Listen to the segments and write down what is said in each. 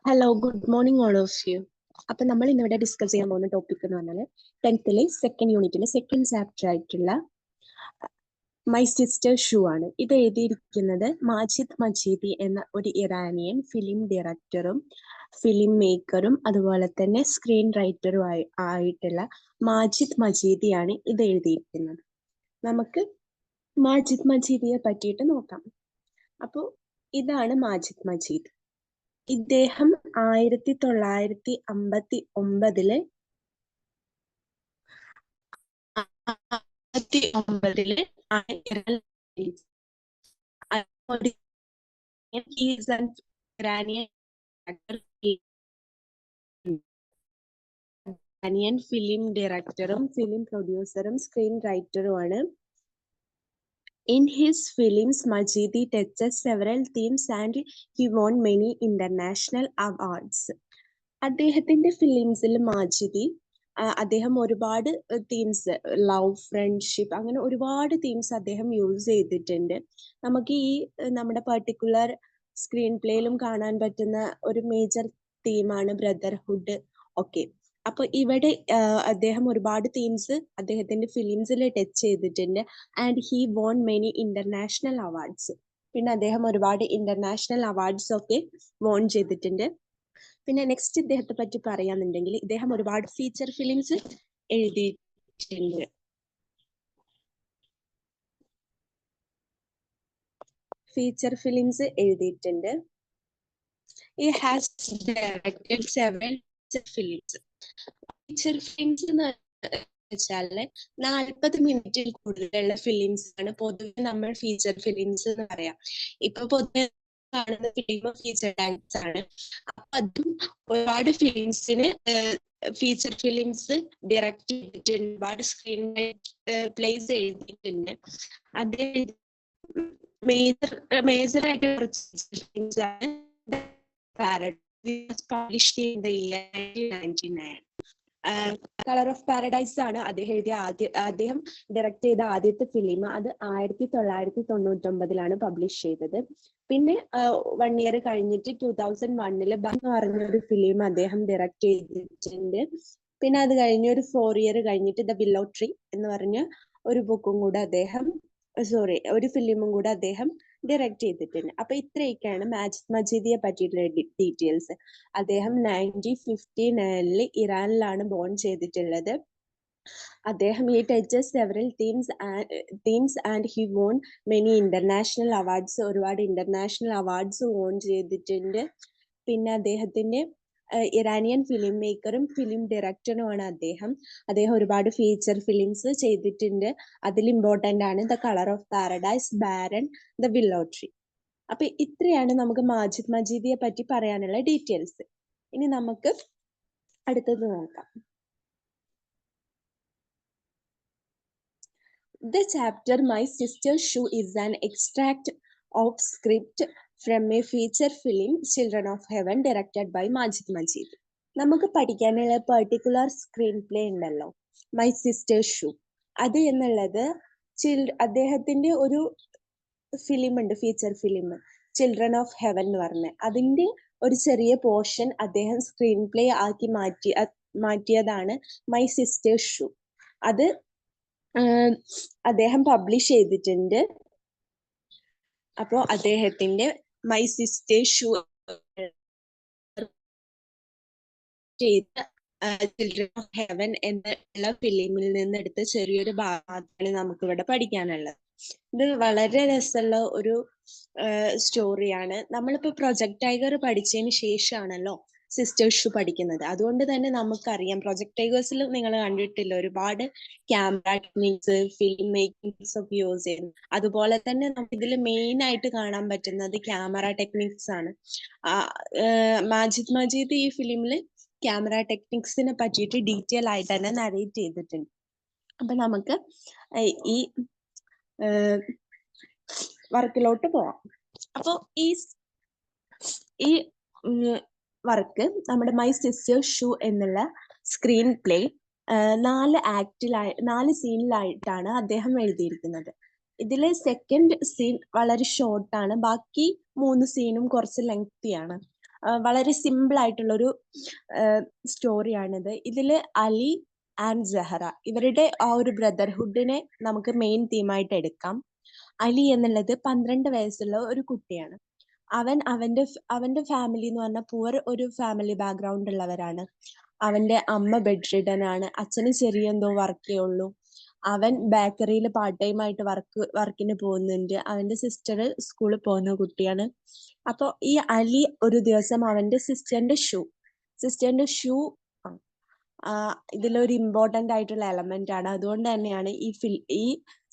Hello good morning all of you. അപ്പൊ നമ്മൾ ഇന്നിവിടെ ഡിസ്കസ് ചെയ്യാൻ പോകുന്ന ടോപ്പിക് എന്ന് പറഞ്ഞാൽ 10th സെക്കൻഡ് യൂണിറ്റിലെ സെക്കൻഡ് ചാപ്റ്റർ ആയിട്ടുള്ള മൈ സിസ്റ്റർ ഷൂ ആണ്. ഇത് എഴുതിയിരിക്കുന്നത് മാജിദ് മജീദി എന്ന ഒരു ഇറാനിയൻ ഫിലിം ഡയറക്ടറും ഫിലിം മേക്കറും അതുപോലെ തന്നെ സ്ക്രീൻ റൈറ്ററും ആയിട്ടുള്ള മാജിദ് മജീദിയാണ് ഇത് എഴുതിയിരിക്കുന്നത്. നമുക്ക് മാജിദ് മജീദിയെ പറ്റിയിട്ട് നോക്കാം. അപ്പോൾ ഇതാണ് മാജിദ് മജീദ്. ഇദ്ദേഹം 1959 ഇറാനിയൻ ഫിലിം ഡയറക്ടറും ഫിലിം പ്രൊഡ്യൂസറും സ്ക്രീൻ റൈറ്ററുമാണ്. In his films, Majidi touches several themes and he won many international awards. അദ്ദേഹത്തിന്റെ ഫിലിംസിൽ മാജിദി അദ്ദേഹം ഒരുപാട് തീംസ്, ലവ്, ഫ്രണ്ട്ഷിപ്പ്, അങ്ങനെ ഒരുപാട് തീംസ് അദ്ദേഹം യൂസ് ചെയ്തിട്ടുണ്ട്. നമുക്ക് ഈ നമ്മുടെ പെർട്ടിക്കുലർ സ്ക്രീൻ പ്ലേയിലും കാണാൻ പറ്റുന്ന ഒരു മേജർ തീമാണ് ബ്രദർഹുഡ്. ഓക്കെ, അപ്പൊ ഇവിടെ അദ്ദേഹം ഒരുപാട് തീംസ് അദ്ദേഹത്തിന്റെ ഫിലിംസിൽ ടച്ച് ചെയ്തിട്ടുണ്ട്. And he won many international awards. പിന്നെ അദ്ദേഹം ഒരുപാട് ഇന്റർനാഷണൽ അവാർഡ്സ് ഒക്കെ വോൺ ചെയ്തിട്ടുണ്ട്. പിന്നെ നെക്സ്റ്റ് ഇദ്ദേഹത്തെ പറ്റി പറയാന്നുണ്ടെങ്കിൽ ഇദ്ദേഹം ഒരുപാട് ഫീച്ചർ ഫിലിംസ് എഴുതിയിട്ടുണ്ട്. He has directed several films. Feature films എന്ന് വെച്ചാല് 40 മിനിറ്റിൽ കൂടുതലുള്ള ഫിലിംസ് ആണ് പൊതുവെ നമ്മൾ ഫീച്ചർ ഫിലിംസ് എന്ന് പറയാം. ഇപ്പൊ പൊതുവെ കാണുന്ന ഫിലിം ഫീച്ചർ ടാങ്ക്സ് ആണ്. അപ്പൊ അതും ഒരുപാട് ഫിലിംസിന് ഫീച്ചർ ഫിലിംസ് ഡയറക്ട് ചെയ്തിട്ടുണ്ട്, ഒരുപാട് സ്ക്രീൻ പ്ലേസ് എഴുതിയിട്ടുണ്ട്. അത് മേജർ ആയിട്ട് ഫിലിംസ് ആണ് published in the year 1999. Colour of paradise ആണ് അദ്ദേഹം ഡയറക്ട് ചെയ്ത ആദ്യത്തെ ഫിലിം. അത് 1999 പബ്ലിഷ് ചെയ്തത്. പിന്നെ 1 ഇയർ കഴിഞ്ഞിട്ട് 2001 എന്ന് പറഞ്ഞൊരു ഫിലിം അദ്ദേഹം ഡയറക്ട് ചെയ്തിട്ടുണ്ട്. പിന്നെ അത് കഴിഞ്ഞ് ഒരു 4 ഇയർ കഴിഞ്ഞിട്ട് ദ വില്ലോ ട്രീ എന്ന് പറഞ്ഞ ഒരു ഒരു ഫിലിമും കൂടെ അദ്ദേഹം ഡയറക്ട് ചെയ്തിട്ടുണ്ട്. അപ്പൊ ഇത്രയൊക്കെയാണ് മാജിദ് മജീദിയെ പറ്റിയിട്ടുള്ള ഡീറ്റെയിൽസ്. അദ്ദേഹം 1959 ഇറാനിലാണ് ബോൺ ചെയ്തിട്ടുള്ളത്. അദ്ദേഹം ഈ touches several themes and he won many international awards. ഒരുപാട് ഇന്റർനാഷണൽ അവാർഡ്സ് വോൺ ചെയ്തിട്ടുണ്ട്. പിന്നെ അദ്ദേഹത്തിന്റെ ഇറാനിയൻ ഫിലിം മേക്കറും ഫിലിം ഡയറക്ടറുമാണ് അദ്ദേഹം ഒരുപാട് ഫീച്ചർ ഫിലിംസ് ചെയ്തിട്ടുണ്ട്. അതിൽ ഇമ്പോർട്ടന്റ് ആണ് the colour of paradise, Baran, the willow tree. അപ്പൊ ഇത്രയാണ് നമുക്ക് മാജിദ് മജീദിയെ പറ്റി പറയാനുള്ള ഡീറ്റെയിൽസ്. ഇനി നമുക്ക് അടുത്തത് നോക്കാം. The chapter My Sister's Shoe is an extract of script from a feature film Children of Heaven directed by Majid Majid. നമുക്ക് പഠിക്കാനുള്ള പെർട്ടിക്കുലർ സ്ക്രീൻ പ്ലേ ഉണ്ടല്ലോ, മൈ സിസ്റ്റേഴ്സ് ഷൂ. അത് എന്നുള്ളത് അദ്ദേഹത്തിന്റെ ഒരു ഫിലിം ഉണ്ട്, feature film children of heaven എന്ന് പറഞ്ഞ. അതിന്റെ ഒരു ചെറിയ പോർഷൻ അദ്ദേഹം സ്ക്രീൻ പ്ലേ ആക്കി മാറ്റിയതാണ് മൈ സിസ്റ്റേഴ്സ് ഷൂ. അത് അദ്ദേഹം പബ്ലിഷ് ചെയ്തിട്ടുണ്ട്. അപ്പോ അദ്ദേഹത്തിന്റെ my sisters shoe children of heaven എന്നുള്ള ഫിലിമിൽ നിന്ന് എടുത്ത ചെറിയൊരു ഭാഗമാണ് നമുക്കിവിടെ പഠിക്കാനുള്ളത്. ഇത് വളരെ രസമുള്ള ഒരു സ്റ്റോറിയാണ്. നമ്മളിപ്പോ പ്രൊജക്ട് ടൈഗർ പഠിച്ചതിന് ശേഷമാണല്ലോ സിസ്റ്റേഴ്സ് ഷൂ പഠിക്കുന്നത്. അതുകൊണ്ട് തന്നെ നമുക്കറിയാം, പ്രൊജക്ട് ടൈഗേഴ്സിൽ നിങ്ങൾ കണ്ടിട്ടില്ല, ഒരുപാട് ക്യാമറ ടെക്നിക്സ്, ഫിലിം മേക്കിങ്സ് ഒക്കെ യൂസ് ചെയ്യുന്നു. അതുപോലെ തന്നെ നമുക്ക് ഇതിൽ മെയിൻ ആയിട്ട് കാണാൻ പറ്റുന്നത് ക്യാമറ ടെക്നിക്സ് ആണ്. മാജിദ് മജീദ് ഈ ഫിലിമിൽ ക്യാമറ ടെക്നിക്സിനെ പറ്റിയിട്ട് ഡീറ്റെയിൽ ആയിട്ട് തന്നെ നരേറ്റ് ചെയ്തിട്ടുണ്ട്. അപ്പൊ നമുക്ക് ഈ വർക്കിലോട്ട് പോവാം. അപ്പൊ ഈ വർക്ക് നമ്മുടെ മൈ സിസ്റ്റേഴ്സ് ഷൂ എന്നുള്ള സ്ക്രീൻ പ്ലേ 4 സീനിലായിട്ടാണ് അദ്ദേഹം എഴുതിയിരിക്കുന്നത്. ഇതിലെ സെക്കൻഡ് സീൻ വളരെ ഷോർട്ടാണ്, ബാക്കി 3 സീനും കുറച്ച് ലെങ്തിയാണ്. വളരെ സിമ്പിൾ ആയിട്ടുള്ള ഒരു സ്റ്റോറിയാണിത്. ഇതില് അലി ആൻഡ് സെഹ്റ ഇവരുടെ ആ ഒരു ബ്രദർഹുഡിനെ നമുക്ക് മെയിൻ തീമായിട്ട് എടുക്കാം. അലി എന്നുള്ളത് 12 വയസ്സുള്ള ഒരു കുട്ടിയാണ്. അവന്റെ ഫാമിലി എന്ന് പറഞ്ഞാൽ പുവർ ഒരു ഫാമിലി ബാക്ക്ഗ്രൗണ്ട് ഉള്ളവരാണ്. അവന്റെ അമ്മ ബെഡ് റിഡൻ ആണ്. അച്ഛന് ചെറിയ എന്തോ വർക്കേ ഉള്ളൂ. അവൻ ബേക്കറിയിൽ പാർട്ട് ടൈം ആയിട്ട് വർക്കിന് പോകുന്നുണ്ട്. അവന്റെ സിസ്റ്റർ സ്കൂളിൽ പോകുന്ന കുട്ടിയാണ്. അപ്പൊ ഈ അലി ഒരു ദിവസം അവന്റെ സിസ്റ്ററിന്റെ ഷൂ ഇതിലൊരു ഇമ്പോർട്ടന്റ് ആയിട്ടുള്ള എലമെന്റ് ആണ്. അതുകൊണ്ട് തന്നെയാണ് ഈ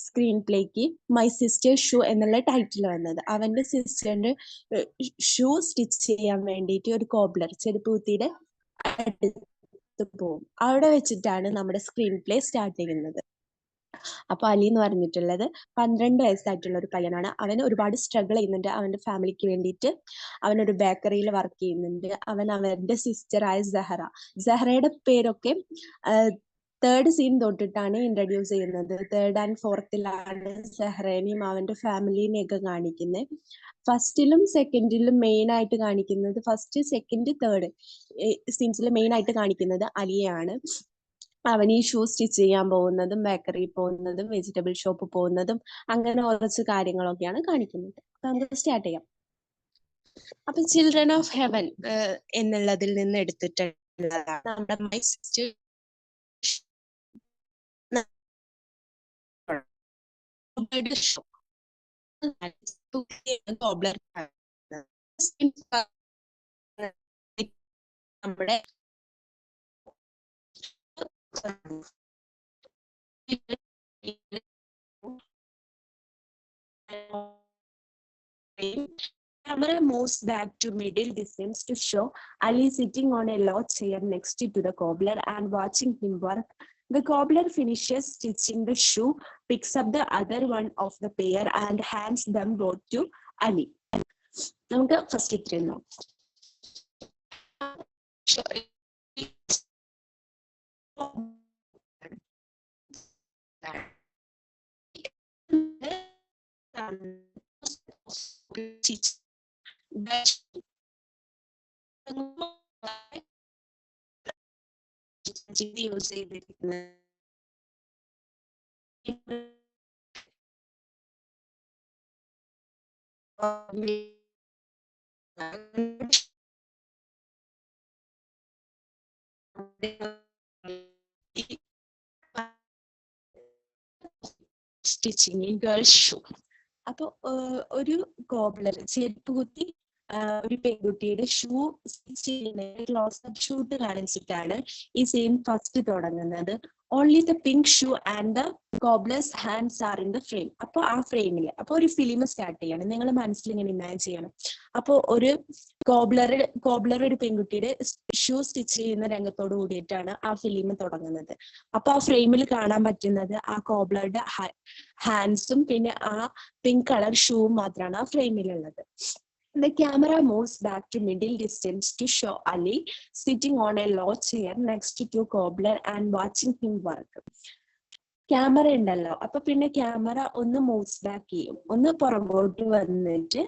screen plaque my sister shoe എന്നുള്ള ടൈറ്റിൽ വന്നത്. അവന്റെ സിസ്റ്ററിന്റെ ഷൂ സ്റ്റിച്ച് ചെയ്യാൻ വേണ്ടിയിട്ട് ഒരു കോബ്ലർ ചെരുപ്പുകുത്തിയുടെ അടുത്ത് പോകും. അവിടെ വെച്ചിട്ടാണ് നമ്മുടെ സ്ക്രീൻ പ്ലേ സ്റ്റാർട്ട് ചെയ്യുന്നത്. അപ്പൊ അലി എന്ന് പറഞ്ഞിട്ടുള്ളത് 12 വയസ്സായിട്ടുള്ള ഒരു പയ്യനാണ്. അവന് ഒരുപാട് സ്ട്രഗിൾ ചെയ്യുന്നുണ്ട് അവന്റെ ഫാമിലിക്ക് വേണ്ടിയിട്ട്. അവനൊരു ബേക്കറിയിൽ വർക്ക് ചെയ്യുന്നുണ്ട്. അവന്റെ സിസ്റ്ററായ സെഹ്റയുടെ പേരൊക്കെ തേർഡ് സീൻ തൊട്ടിട്ടാണ് ഇൻട്രൊഡ്യൂസ് ചെയ്യുന്നത്. തേർഡ് ആൻഡ് ഫോർത്തിലാണ് സെഹ്റേനെയും അവന്റെ ഫാമിലിനെയും ഒക്കെ കാണിക്കുന്നത്. ഫസ്റ്റിലും സെക്കൻഡിലും മെയിൻ ആയിട്ട് കാണിക്കുന്നത്, ഫസ്റ്റ് സെക്കൻഡ് തേർഡ് സീൻസിൽ മെയിൻ ആയിട്ട് കാണിക്കുന്നത് അലിയാണ്. അവൻ ഈ ഷൂ സ്റ്റിച്ച് ചെയ്യാൻ പോകുന്നതും ബേക്കറിയിൽ പോകുന്നതും വെജിറ്റബിൾ ഷോപ്പ് പോകുന്നതും അങ്ങനെ കുറച്ച് കാര്യങ്ങളൊക്കെയാണ് കാണിക്കുന്നത്. നമുക്ക് സ്റ്റാർട്ട് ചെയ്യാം. അപ്പൊ ചിൽഡ്രൻ ഓഫ് ഹെവൻ എന്നുള്ളതിൽ നിന്ന് എടുത്തിട്ടുള്ളതാണ് നമ്മുടെ മൈ സിസ്റ്റർ നമ്മുടെ camera moves back to middle distance to show Ali sitting on a low chair next to the cobbler and watching him work. The cobbler finishes stitching the shoe, picks up the other one of the pair and hands them both to Ali. നമുക്ക് first ഇത്രയും നോക്കാം. Use ചെയ്തിരിക്കുന്നത് stitching in girls shoe. അപ്പൊ ഒരു cobbler ചെരുപ്പ് കുത്തി ഒരു പെൺകുട്ടിയുടെ ഷൂ സ്റ്റിച്ച് ചെയ്യുന്ന ക്ലോസ് അപ്പ് ഷൂട്ട് കാണിച്ചിട്ടാണ് ഈ സീൻ ഫസ്റ്റ് തുടങ്ങുന്നത്. Only the pink shoe and the cobblers hands are in the frame. അപ്പൊ ആ ഫ്രെയിമിൽ അപ്പൊ ഒരു ഫിലിം സ്റ്റാർട്ട് ചെയ്യാണ്. നിങ്ങൾ മനസ്സിൽ ഇങ്ങനെ ഇമാജിൻ ചെയ്യണം. അപ്പൊ ഒരു കോബ്ലർ ഒരു പെൺകുട്ടിയുടെ ഷൂ സ്റ്റിച്ച് ചെയ്യുന്ന രംഗത്തോട് കൂടിയിട്ടാണ് ആ ഫിലിം തുടങ്ങുന്നത്. അപ്പൊ ആ ഫ്രെയിമിൽ കാണാൻ പറ്റുന്നത് ആ കോബ്ലറുടെ ഹാൻഡ്സും പിന്നെ ആ പിങ്ക് കളർ ഷൂവും മാത്രമാണ് ആ ഫ്രെയിമിലുള്ളത്. The camera moves back to middle distance to show Ali sitting on a low chair next to cobbler and watching him work. Camera ഉണ്ടല്ലോ, അപ്പൊ പിന്നെ ക്യാമറ ഒന്ന് മൂവ്സ് ബാക്ക് ചെയ്യും, ഒന്ന് പുറകോട്ട് വന്നിട്ട്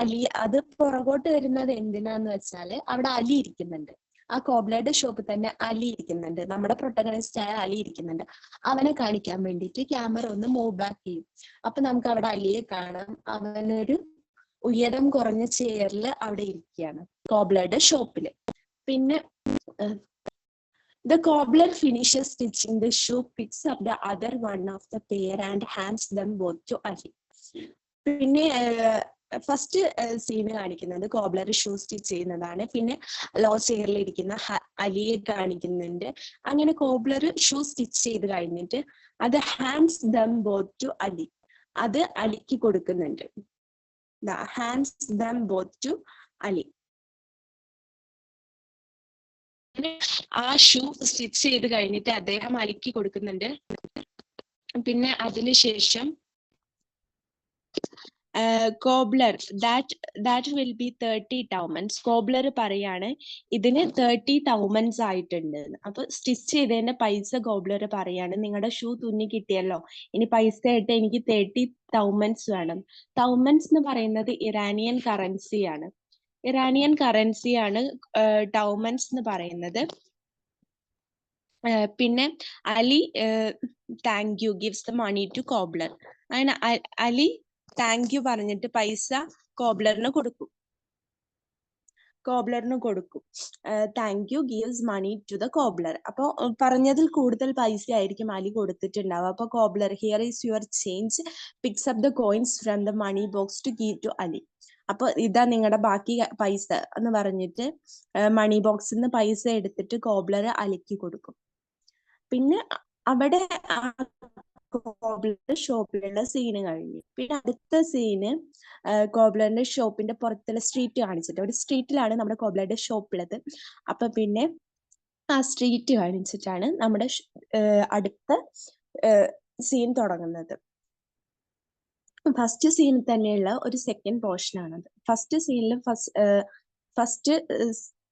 അലി, അത് പുറകോട്ട് വരുന്നത് എന്തിനാന്ന് വെച്ചാല് അവിടെ അലി ഇരിക്കുന്നുണ്ട്. ആ കോബ്ലയുടെ ഷോപ്പിൽ തന്നെ അലി ഇരിക്കുന്നുണ്ട്, നമ്മുടെ പ്രൊട്ടഗണിസ്റ്റ് ആയ അലി ഇരിക്കുന്നുണ്ട്. അവനെ കാണിക്കാൻ വേണ്ടിയിട്ട് ക്യാമറ ഒന്ന് മൂവ് ബാക്ക് ചെയ്യും. അപ്പൊ നമുക്ക് അവിടെ അലിയെ കാണാം. അവനൊരു ഉയരം കുറഞ്ഞ ചെയറിൽ അവിടെ ഇരിക്കുകയാണ് കോബ്ലയുടെ ഷോപ്പില്. പിന്നെ the cobbler finishes stitching the shoe, picks up the other one of the pair and hands them both to Ali. പിന്നെ ഫസ്റ്റ് സീന് കാണിക്കുന്നത് കോബ്ലർ ഷൂ സ്റ്റിച്ച് ചെയ്യുന്നതാണ്. പിന്നെ ലോ ചെയറിൽ ഇരിക്കുന്ന അലിയെ കാണിക്കുന്നുണ്ട്. അങ്ങനെ കോബ്ലർ ഷൂ സ്റ്റിച്ച് ചെയ്ത് കഴിഞ്ഞിട്ട് അത് hands them both to Ali, അത് അലിക്ക് കൊടുക്കുന്നുണ്ട്. hands them both to Ali. ആ ഷൂ സ്റ്റിച്ച് ചെയ്ത് കഴിഞ്ഞിട്ട് അദ്ദേഹം അലിക്ക് കൊടുക്കുന്നുണ്ട്. പിന്നെ അതിനുശേഷം cobbler that will be 30 tomans. Cobbler പറയാണ് ഇതിന് 30 ടൗമൻസ് ആയിട്ടുണ്ട്. അപ്പൊ സ്റ്റിച്ച് ചെയ്തതിന്റെ പൈസ കോബ്ലർ പറയാണ്, നിങ്ങളുടെ ഷൂ തുന്നി കിട്ടിയല്ലോ, ഇനി പൈസ ആയിട്ട് എനിക്ക് 30 ടൗമൻസ് വേണം. ടൗമൻസ് എന്ന് പറയുന്നത് ഇറാനിയൻ കറൻസിയാണ്. ഇറാനിയൻ കറൻസിയാണ് ടൗമൻസ് എന്ന് പറയുന്നത്. പിന്നെ Ali thank you gives the money to cobbler. അങ്ങനെ അലി താങ്ക് യു പറഞ്ഞിട്ട് പൈസ കോബ്ലറിന് കൊടുക്കും. Thank you gives money to the cobbler. അപ്പോൾ പറഞ്ഞതിൽ കൂടുതൽ പൈസ ആയിരിക്കും അലി കൊടുത്തിട്ടുണ്ടാവുക. അപ്പോൾ cobbler here is your change picks up the coins from the money box to give to Ali. അപ്പൊ ഇതാ നിങ്ങളുടെ ബാക്കി പൈസ എന്ന് പറഞ്ഞിട്ട് മണി ബോക്സിൽ നിന്ന് പൈസ എടുത്തിട്ട് കോബ്ലർ അലിക്ക് കൊടുക്കും. പിന്നെ അവിടെ കോബ്ലറിന്റെ ഷോപ്പിലുള്ള സീന് കഴിഞ്ഞു. പിന്നെ അടുത്ത സീന് കോബ്ലറിന്റെ ഷോപ്പിന്റെ പുറത്തുള്ള സ്ട്രീറ്റ് കാണിച്ചിട്ട്, ഒരു സ്ട്രീറ്റിലാണ് നമ്മുടെ കോബ്ലറിന്റെ ഷോപ്പ് ഉള്ളത്. അപ്പൊ പിന്നെ ആ സ്ട്രീറ്റ് കാണിച്ചിട്ടാണ് നമ്മുടെ അടുത്ത സീൻ തുടങ്ങുന്നത്. ഫസ്റ്റ് സീനിൽ തന്നെയുള്ള ഒരു സെക്കൻഡ് പോർഷൻ ആണത്. ഫസ്റ്റ് സീനിൽ ഫസ്റ്റ്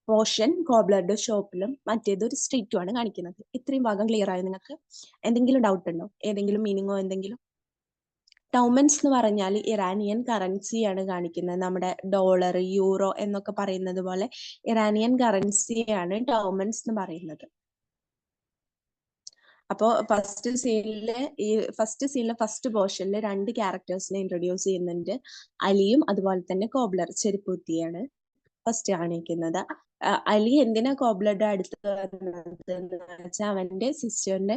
പോർഷൻ കോബ്ലറുടെ ഷോപ്പിലും മറ്റേത് ഒരു സ്ട്രീറ്റുമാണ് കാണിക്കുന്നത്. ഇത്രയും ഭാഗം ക്ലിയർ ആയോ നിങ്ങൾക്ക്? എന്തെങ്കിലും ഡൗട്ട് ഉണ്ടോ? ഏതെങ്കിലും മീനിങ്ങോ എന്തെങ്കിലും? ടൗമൻസ് എന്ന് പറഞ്ഞാൽ ഇറാനിയൻ കറൻസിയാണ് കാണിക്കുന്നത്. നമ്മുടെ ഡോളർ, യൂറോ എന്നൊക്കെ പറയുന്നത് പോലെ ഇറാനിയൻ കറൻസിയാണ് ടൗമൻസ് എന്ന് പറയുന്നത്. അപ്പോൾ ഫസ്റ്റ് സീനിലെ ഫസ്റ്റ് പോർഷനിൽ രണ്ട് ക്യാരക്ടേഴ്സിനെ ഇൻട്രൊഡ്യൂസ് ചെയ്യുന്നുണ്ട്. അലിയും അതുപോലെ തന്നെ കോബ്ലർ ചെരുപ്പൂത്തിയാണ് ഫസ്റ്റ് കാണിക്കുന്നത്. അലി എന്തിനാ കോബ്ലറുടെ അടുത്ത് വന്നത് എന്ന് വെച്ചാൽ അവന്റെ സിസ്റ്ററിന്റെ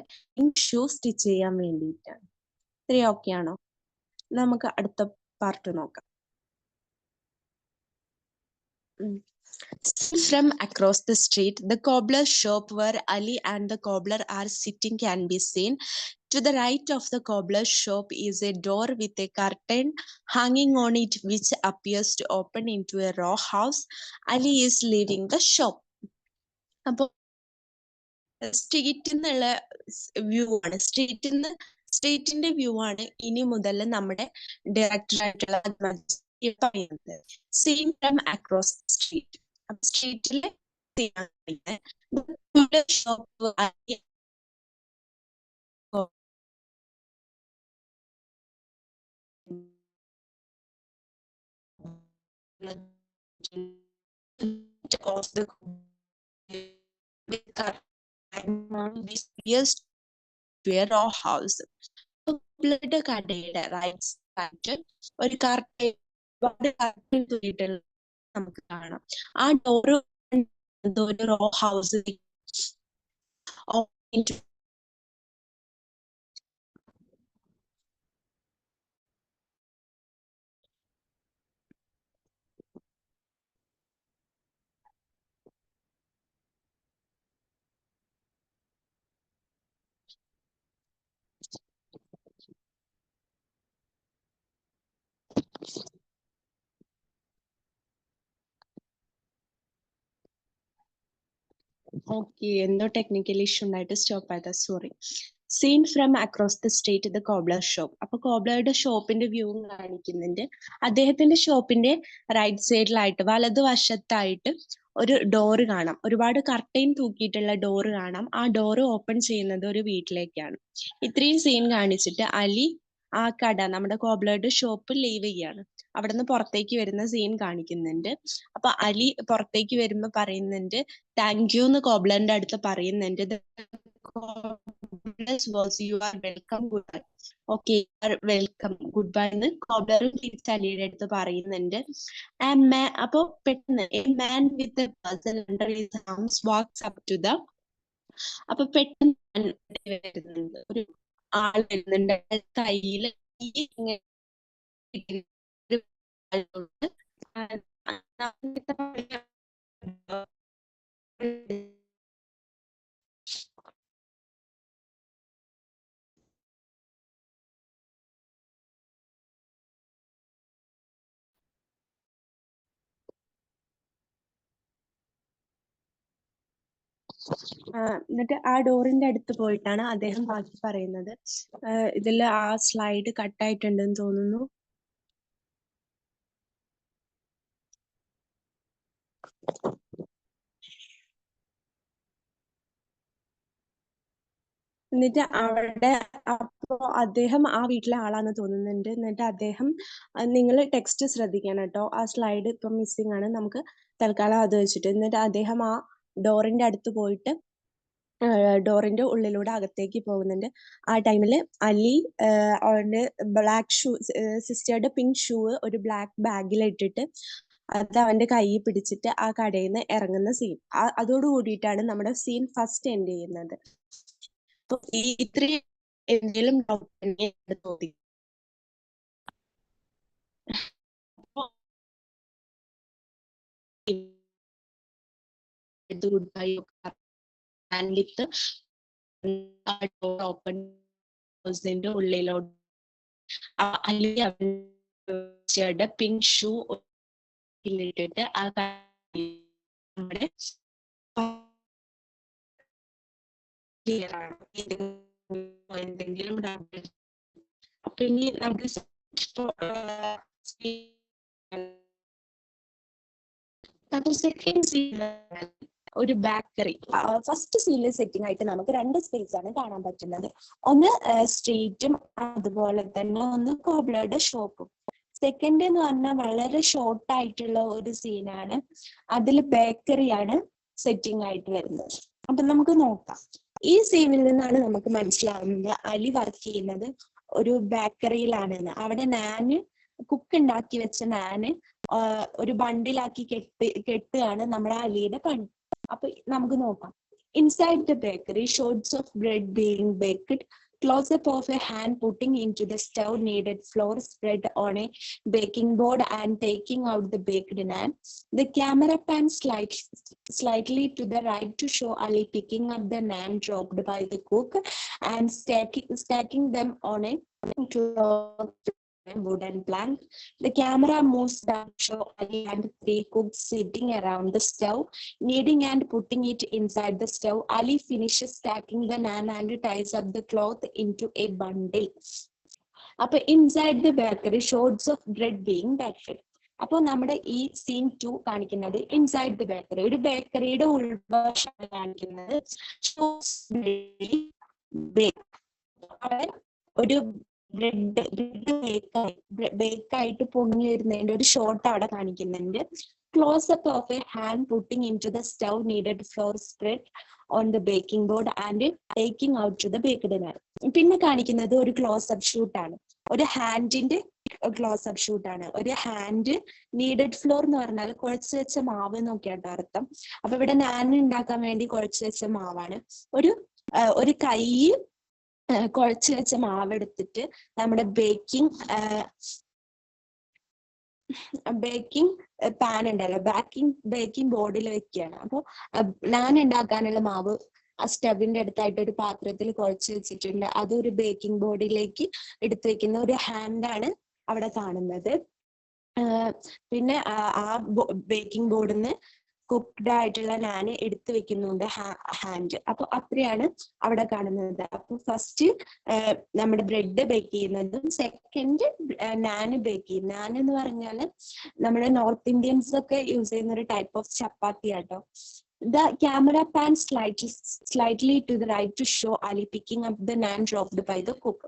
ഷൂ സ്റ്റിച്ച് ചെയ്യാൻ വേണ്ടിയിട്ടാണ്. ഇത്രയും ഓക്കെ ആണോ? നമുക്ക് അടുത്ത പാർട്ട് നോക്കാം. From across the street, the cobbler's shop where Ali and the cobbler are sitting can be seen. To the right of the cobbler's shop is a door with a curtain hanging on it, which appears to open into a row house. Ali is leaving the shop. അപ്പോൾ സ്ട്രീറ്റിൽ നിന്നുള്ള view ആണ്, സ്ട്രീറ്റിന്റെ view ആണ് ഇനി മുതൽ നമ്മുടെ director ആയിട്ടുള്ള പറയുന്നത്. Scene from across street. അപ്പൊ സ്ട്രീറ്റിലെ ഷോപ്പ് of the ഹൗസ്. കടയുടെ റൈറ്റ് സൈഡ് ഒരു കർട്ടൻ തൂക്കിയിട്ടുള്ള നമുക്ക് കാണാം. ആ ഡോറ് ഒരു റോ ഹൗസ് ഓക്കെ, എന്തോ ടെക്നിക്കൽ ഇഷ്യൂ ഉണ്ടായിട്ട് സ്റ്റോപ്പ് ആയതാ, sorry. Scene from across the street the cobbler shop. അപ്പൊ കോബ്ലറുടെ ഷോപ്പിന്റെ വ്യൂ കാണിക്കുന്നുണ്ട്. അദ്ദേഹത്തിന്റെ ഷോപ്പിന്റെ റൈറ്റ് സൈഡിലായിട്ട് വലതുവശത്തായിട്ട് ഒരു ഡോറ് കാണാം, ഒരുപാട് കർട്ടൻ തൂക്കിയിട്ടുള്ള ഡോറ് കാണാം. ആ ഡോറ് ഓപ്പൺ ചെയ്യുന്നത് ഒരു വീട്ടിലേക്കാണ്. ഇത്രയും സീൻ കാണിച്ചിട്ട് അലി ആ കട, നമ്മുടെ കോബ്ലറുടെ ഷോപ്പ് ലീവ് ചെയ്യാണ്. അവിടെ നിന്ന് പുറത്തേക്ക് വരുന്ന സീൻ കാണിക്കുന്നുണ്ട്. അപ്പൊ അലി പുറത്തേക്ക് വരുമ്പോ പറയുന്നുണ്ട് താങ്ക് യു എന്ന് കോബ്ലറിന്റെ അടുത്ത് പറയുന്നുണ്ട്. You are welcome, good bye. Okay, welcome, good bye എന്ന് കോബ്ലർ തിരിച്ച് അലിയുടെ അടുത്ത് പറയുന്നുണ്ട്. അപ്പൊ പെട്ടെന്ന് a man with a parcel under his arms walks up to the. അപ്പൊ പെട്ടെന്ന് വരുന്നുണ്ട്, ഒരു ആൾ വരുന്നുണ്ട്. കയ്യിൽ എന്നിട്ട് ആ ഡോറിന്റെ അടുത്ത് പോയിട്ടാണ് അദ്ദേഹം ബാക്കി പറയുന്നത്. ഇതിൽ ആ സ്ലൈഡ് കട്ടായിട്ടുണ്ടെന്ന് തോന്നുന്നു. എന്നിട്ട് അവിടെ അദ്ദേഹം ആ വീട്ടിലെ ആളാന്ന് തോന്നുന്നുണ്ട്. എന്നിട്ട് അദ്ദേഹം നിങ്ങൾ ടെക്സ്റ്റ് ശ്രദ്ധിക്കണം കേട്ടോ. ആ സ്ലൈഡ് ഇപ്പം മിസ്സിംഗ് ആണ്. നമുക്ക് തൽക്കാലം അത് വെച്ചിട്ട് എന്നിട്ട് അദ്ദേഹം ആ ഡോറിന്റെ അടുത്ത് പോയിട്ട് ഡോറിന്റെ ഉള്ളിലൂടെ അകത്തേക്ക് പോകുന്നുണ്ട്. ആ ടൈമിൽ അലി അവന്റെ ബ്ലാക്ക് ഷൂ, സിസ്റ്ററുടെ പിങ്ക് ഷൂ ഒരു ബ്ലാക്ക് ബാഗിൽ ഇട്ടിട്ട് അത് അവന്റെ കയ്യിൽ പിടിച്ചിട്ട് ആ കടയിൽ നിന്ന് ഇറങ്ങുന്ന സീൻ. അതോട് കൂടിയിട്ടാണ് നമ്മുടെ സീൻ ഫസ്റ്റ് എൻഡ് ചെയ്യുന്നത്. അപ്പൊ ഈ ഇത്രയും എന്തെങ്കിലും ഡൗട്ട് തോന്നി. ഓപ്പൺ ഉള്ളിലോട്ട് അലി അവന്റെ പിങ്ക് ഷൂ ഇട്ടിട്ട് ആ നമ്മുടെ ക്ലിയർ ആണ്. എന്തെങ്കിലും ഡൗട്ട് അപ്പൊ ഇനി നമുക്ക് സെക്കൻഡ് സീൻ ഒരു ബേക്കറി. ഫസ്റ്റ് സീനിൽ സെറ്റിംഗ് ആയിട്ട് നമുക്ക് രണ്ട് സ്പേസ് ആണ് കാണാൻ പറ്റുന്നത്. ഒന്ന് സ്ട്രീറ്റും അതുപോലെ തന്നെ ഒന്ന് കോബ്ലറുടെ ഷോപ്പും. സെക്കൻഡ് എന്ന് പറഞ്ഞാൽ വളരെ ഷോർട്ട് ആയിട്ടുള്ള ഒരു സീനാണ്. അതിൽ ബേക്കറിയാണ് സെറ്റിംഗ് ആയിട്ട് വരുന്നത്. അപ്പൊ നമുക്ക് നോക്കാം. ഈ സീനിൽ നിന്നാണ് നമുക്ക് മനസ്സിലാവുന്നത് അലി വർക്ക് ചെയ്യുന്നത് ഒരു ബേക്കറിയിലാണെന്ന്. അവിടെ നാന് കുക്ക് ഉണ്ടാക്കി വെച്ച നാന് ഒരു ബണ്ടിലാക്കി കെട്ടുകയാണ് നമ്മുടെ അലിയുടെ പണി. അപ്പൊ നമുക്ക് നോക്കാം. Inside the bakery, shots of bread being baked, close-up of a hand putting into the stove kneaded flour spread on a baking board and taking out the baked naan. The camera pans slightly to the right to show Ali picking up the naan dropped by the cook and stacking them on a cloth wooden plank. The camera moves down to show Ali and three cooks sitting around the stove, kneading and putting it inside the stove. Ali finishes stacking the naan and ties up the cloth into a bundle. അപ്പൊ inside the bakery, shots of bread being baked. അപ്പൊ നമ്മുടെ ഈ scene 2 കാണിക്കുന്നത് inside the bakery, ഒരു ബേക്കറിയുടെ ഉൾവശമാണ് കാണിക്കുന്നത്. ഒരു bread ബേക്കായിട്ട് പൊങ്ങി വരുന്നതിന്റെ ഒരു ഷോട്ട് അവിടെ കാണിക്കുന്നുണ്ട്. Close up of a hand putting in to the stove kneaded flour spread on the baking board and taking out to the baked naan. പിന്നെ കാണിക്കുന്നത് ഒരു ക്ലോസ്-up ഷൂട്ടാണ്, ഒരു ഹാൻഡിന്റെ ക്ലോസ്-up ഷൂട്ടാണ്. ഒരു ഹാൻഡ് നീഡഡ് ഫ്ലോർ എന്ന് പറഞ്ഞാൽ കുഴച്ച് വെച്ച മാവ് എന്നൊക്കെയാണ് അർത്ഥം. അപ്പൊ ഇവിടെ നാൻ ഉണ്ടാക്കാൻ വേണ്ടി കുഴച്ച് വെച്ച മാവാണ്. ഒരു കൈ കുഴച്ച് വെച്ച മാവ് എടുത്തിട്ട് നമ്മുടെ ബേക്കിംഗ് പാൻ ഉണ്ടല്ലോ, ബേക്കിംഗ് ബോർഡിൽ വെക്കുകയാണ്. അപ്പോൾ നാൻ ഉണ്ടാക്കാനുള്ള മാവ് ആ സ്റ്റവിന്റെ അടുത്തായിട്ട് ഒരു പാത്രത്തിൽ കുഴച്ച് വെച്ചിട്ടുണ്ട്. അതൊരു ബേക്കിംഗ് ബോർഡിലേക്ക് എടുത്തു വെക്കുന്ന ഒരു ഹാൻഡാണ് അവിടെ കാണുന്നത്. പിന്നെ ആ ബേക്കിംഗ് ബോർഡിൽ നിന്ന് കുക്ക്ഡ് ആയിട്ടുള്ള നാന് എടുത്തു വെക്കുന്നുണ്ട് ഹാൻഡ്. അപ്പൊ അത്രയാണ് അവിടെ കാണുന്നത്. അപ്പൊ ഫസ്റ്റ് നമ്മുടെ ബ്രെഡ് ബേക്ക് ചെയ്യുന്നതും സെക്കൻഡ് നാന് ബേക്ക് ചെയ്യും. നാൻ എന്ന് പറഞ്ഞാല് നമ്മുടെ നോർത്ത് ഇന്ത്യൻസ് ഒക്കെ യൂസ് ചെയ്യുന്ന ഒരു ടൈപ്പ് ഓഫ് ചപ്പാത്തി ആട്ടോ. The camera pans slightly to the right to show Ali picking up the naan dropped by the cook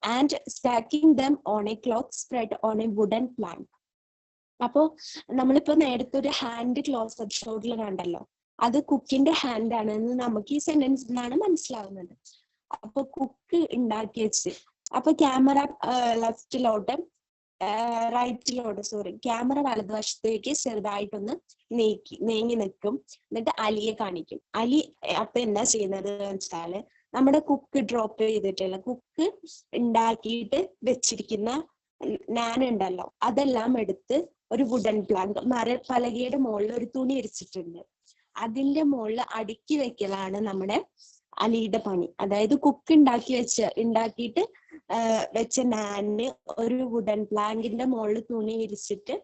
and stacking them on a cloth spread on a wooden plank. അപ്പോ നമ്മളിപ്പോ നേരത്തെ ഒരു hand ക്ലോസ്-up ഷോട്ടിൽ കണ്ടല്ലോ, അത് കുക്കിന്റെ hand ആണെന്ന് നമുക്ക് ഈ സെന്റൻസിൽ നിന്നാണ് മനസ്സിലാവുന്നത്. അപ്പൊ കുക്ക് ഉണ്ടാക്കി വെച്ച്, അപ്പൊ ക്യാമറ ക്യാമറ വലതുവശത്തേക്ക് ചെറുതായിട്ടൊന്ന് നീങ്ങി നിൽക്കും. എന്നിട്ട് അലിയെ കാണിക്കും. അലി അപ്പൊ എന്താ ചെയ്യുന്നത് വെച്ചാല് നമ്മുടെ കുക്ക് ഡ്രോപ്പ് ചെയ്തിട്ടുള്ള കുക്ക് ഉണ്ടാക്കിയിട്ട് വെച്ചിരിക്കുന്ന നാൻ ഉണ്ടല്ലോ, അതെല്ലാം എടുത്ത് ഒരു വുഡൻ പ്ലാങ്ക് മരപ്പലകയുടെ മുകളിൽ ഒരു തുണി വിരിച്ചിട്ടുണ്ട്. അതിന്റെ മുകളിൽ അടുക്കി വെക്കലാണ് നമ്മുടെ അലിയുടെ പണി. അതായത് കുക്ക് ഉണ്ടാക്കിയിട്ട് വെച്ച നാനിന് ഒരു വുഡൻ പ്ലാങ്കിന്റെ മുകളിൽ തുണി വിരിച്ചിട്ട്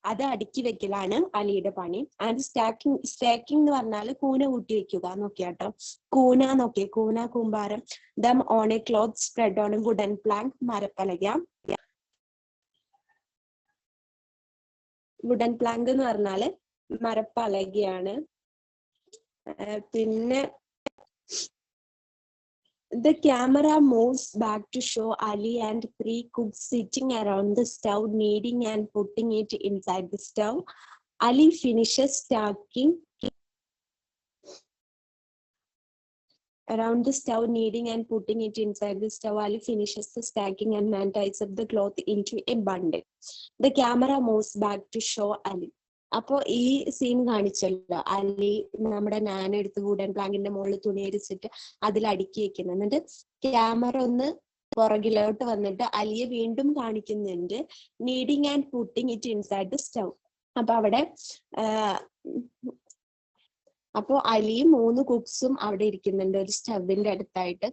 അത് അടുക്കി വെക്കലാണ് അലിയുടെ പണി. ആൻഡ് സ്റ്റാക്കിംഗ് എന്ന് പറഞ്ഞാൽ കൂന കൂട്ടി വെക്കുക എന്നൊക്കെയാട്ടോ. കൂന കൂമ്പാരം. Them on a cloth spread on a wooden plank, മരപ്പലക. വുഡൻ പ്ലാങ്ക് എന്ന് പറഞ്ഞാല് മരപ്പലകയാണ്. പിന്നെ The camera moves back to show Ali and 3 cooks sitting around the stove, kneading and putting it inside the stove. Ali finishes stacking around the stove, kneading and putting it inside the stove. Ali finishes the stacking and man ties up the cloth into a bundle. The camera moves back to show Ali. അപ്പോ ഈ scene കാണിച്ചല്ലോ, Ali നമ്മുടെ നാൻ എടുത്ത് wooden പ്ലാങ്കിന്റെ മുകളിൽ തുണി അരിച്ചിട്ട് അതിൽ അടുക്കി വെക്കുന്നു. എന്നിട്ട് ക്യാമറ ഒന്ന് പുറകിലോട്ട് വന്നിട്ട് അലിയെ വീണ്ടും കാണിക്കുന്നുണ്ട്, kneading and putting it inside the stove. അപ്പൊ അവിടെ അപ്പോ അലിയും 3 കുക്സും അവിടെ ഇരിക്കുന്നുണ്ട് ഒരു സ്റ്റവിന്റെ അടുത്തായിട്ട്.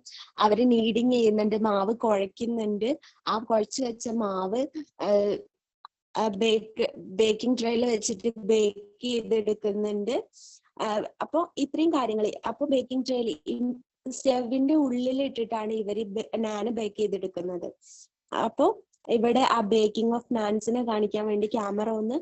അവര് നീഡിങ് ചെയ്യുന്നുണ്ട്, മാവ് കുഴയ്ക്കുന്നുണ്ട്. ആ കുഴച്ച് വെച്ച മാവ് ബേക്കിംഗ് ട്രേയിൽ വെച്ചിട്ട് ബേക്ക് ചെയ്തെടുക്കുന്നുണ്ട്. അപ്പൊ ഇത്രയും കാര്യങ്ങൾ. അപ്പൊ ബേക്കിംഗ് ട്രേയിൽ സ്റ്റവിന്റെ ഉള്ളിൽ ഇട്ടിട്ടാണ് ഇവര് നാന് ബേക്ക് ചെയ്തെടുക്കുന്നത്. അപ്പൊ ഇവിടെ ആ ബേക്കിംഗ് ഓഫ് നാൻസിനെ കാണിക്കാൻ വേണ്ടി ക്യാമറ ഒന്ന്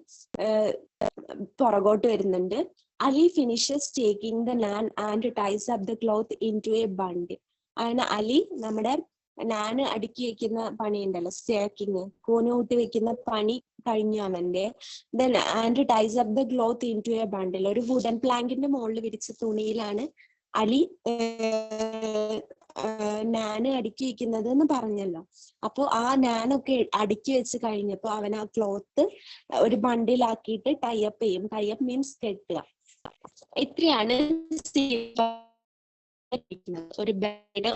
പുറകോട്ട് വരുന്നുണ്ട്. Ali finishes taking the naan and ties up the cloth into a bundle. അങ്ങനെ അലി നമ്മുടെ നാന് അടുക്കി വെക്കുന്ന പണി ഉണ്ടല്ലോ, സ്റ്റേക്കിങ്, കൂനൂട്ടി വെക്കുന്ന പണി കഴിഞ്ഞു അവന്റെ. Then and ties up the cloth into a bundle. ഒരു വുഡൻ പ്ലാങ്കിന്റെ മുകളിൽ വിരിച്ച തുണിയിലാണ് അലി നാന് അടുക്കി വെക്കുന്നത് എന്ന് പറഞ്ഞല്ലോ. അപ്പൊ ആ നാനൊക്കെ അടുക്കി വെച്ച് കഴിഞ്ഞപ്പോ അവൻ ആ ക്ലോത്ത് ഒരു ബണ്ടിലാക്കിയിട്ട് ടൈപ്പ് ചെയ്യും. ടൈപ്പ് മീൻസ് കെട്ടുക. ഇത്രയാണ് ഒരു ബെഡ്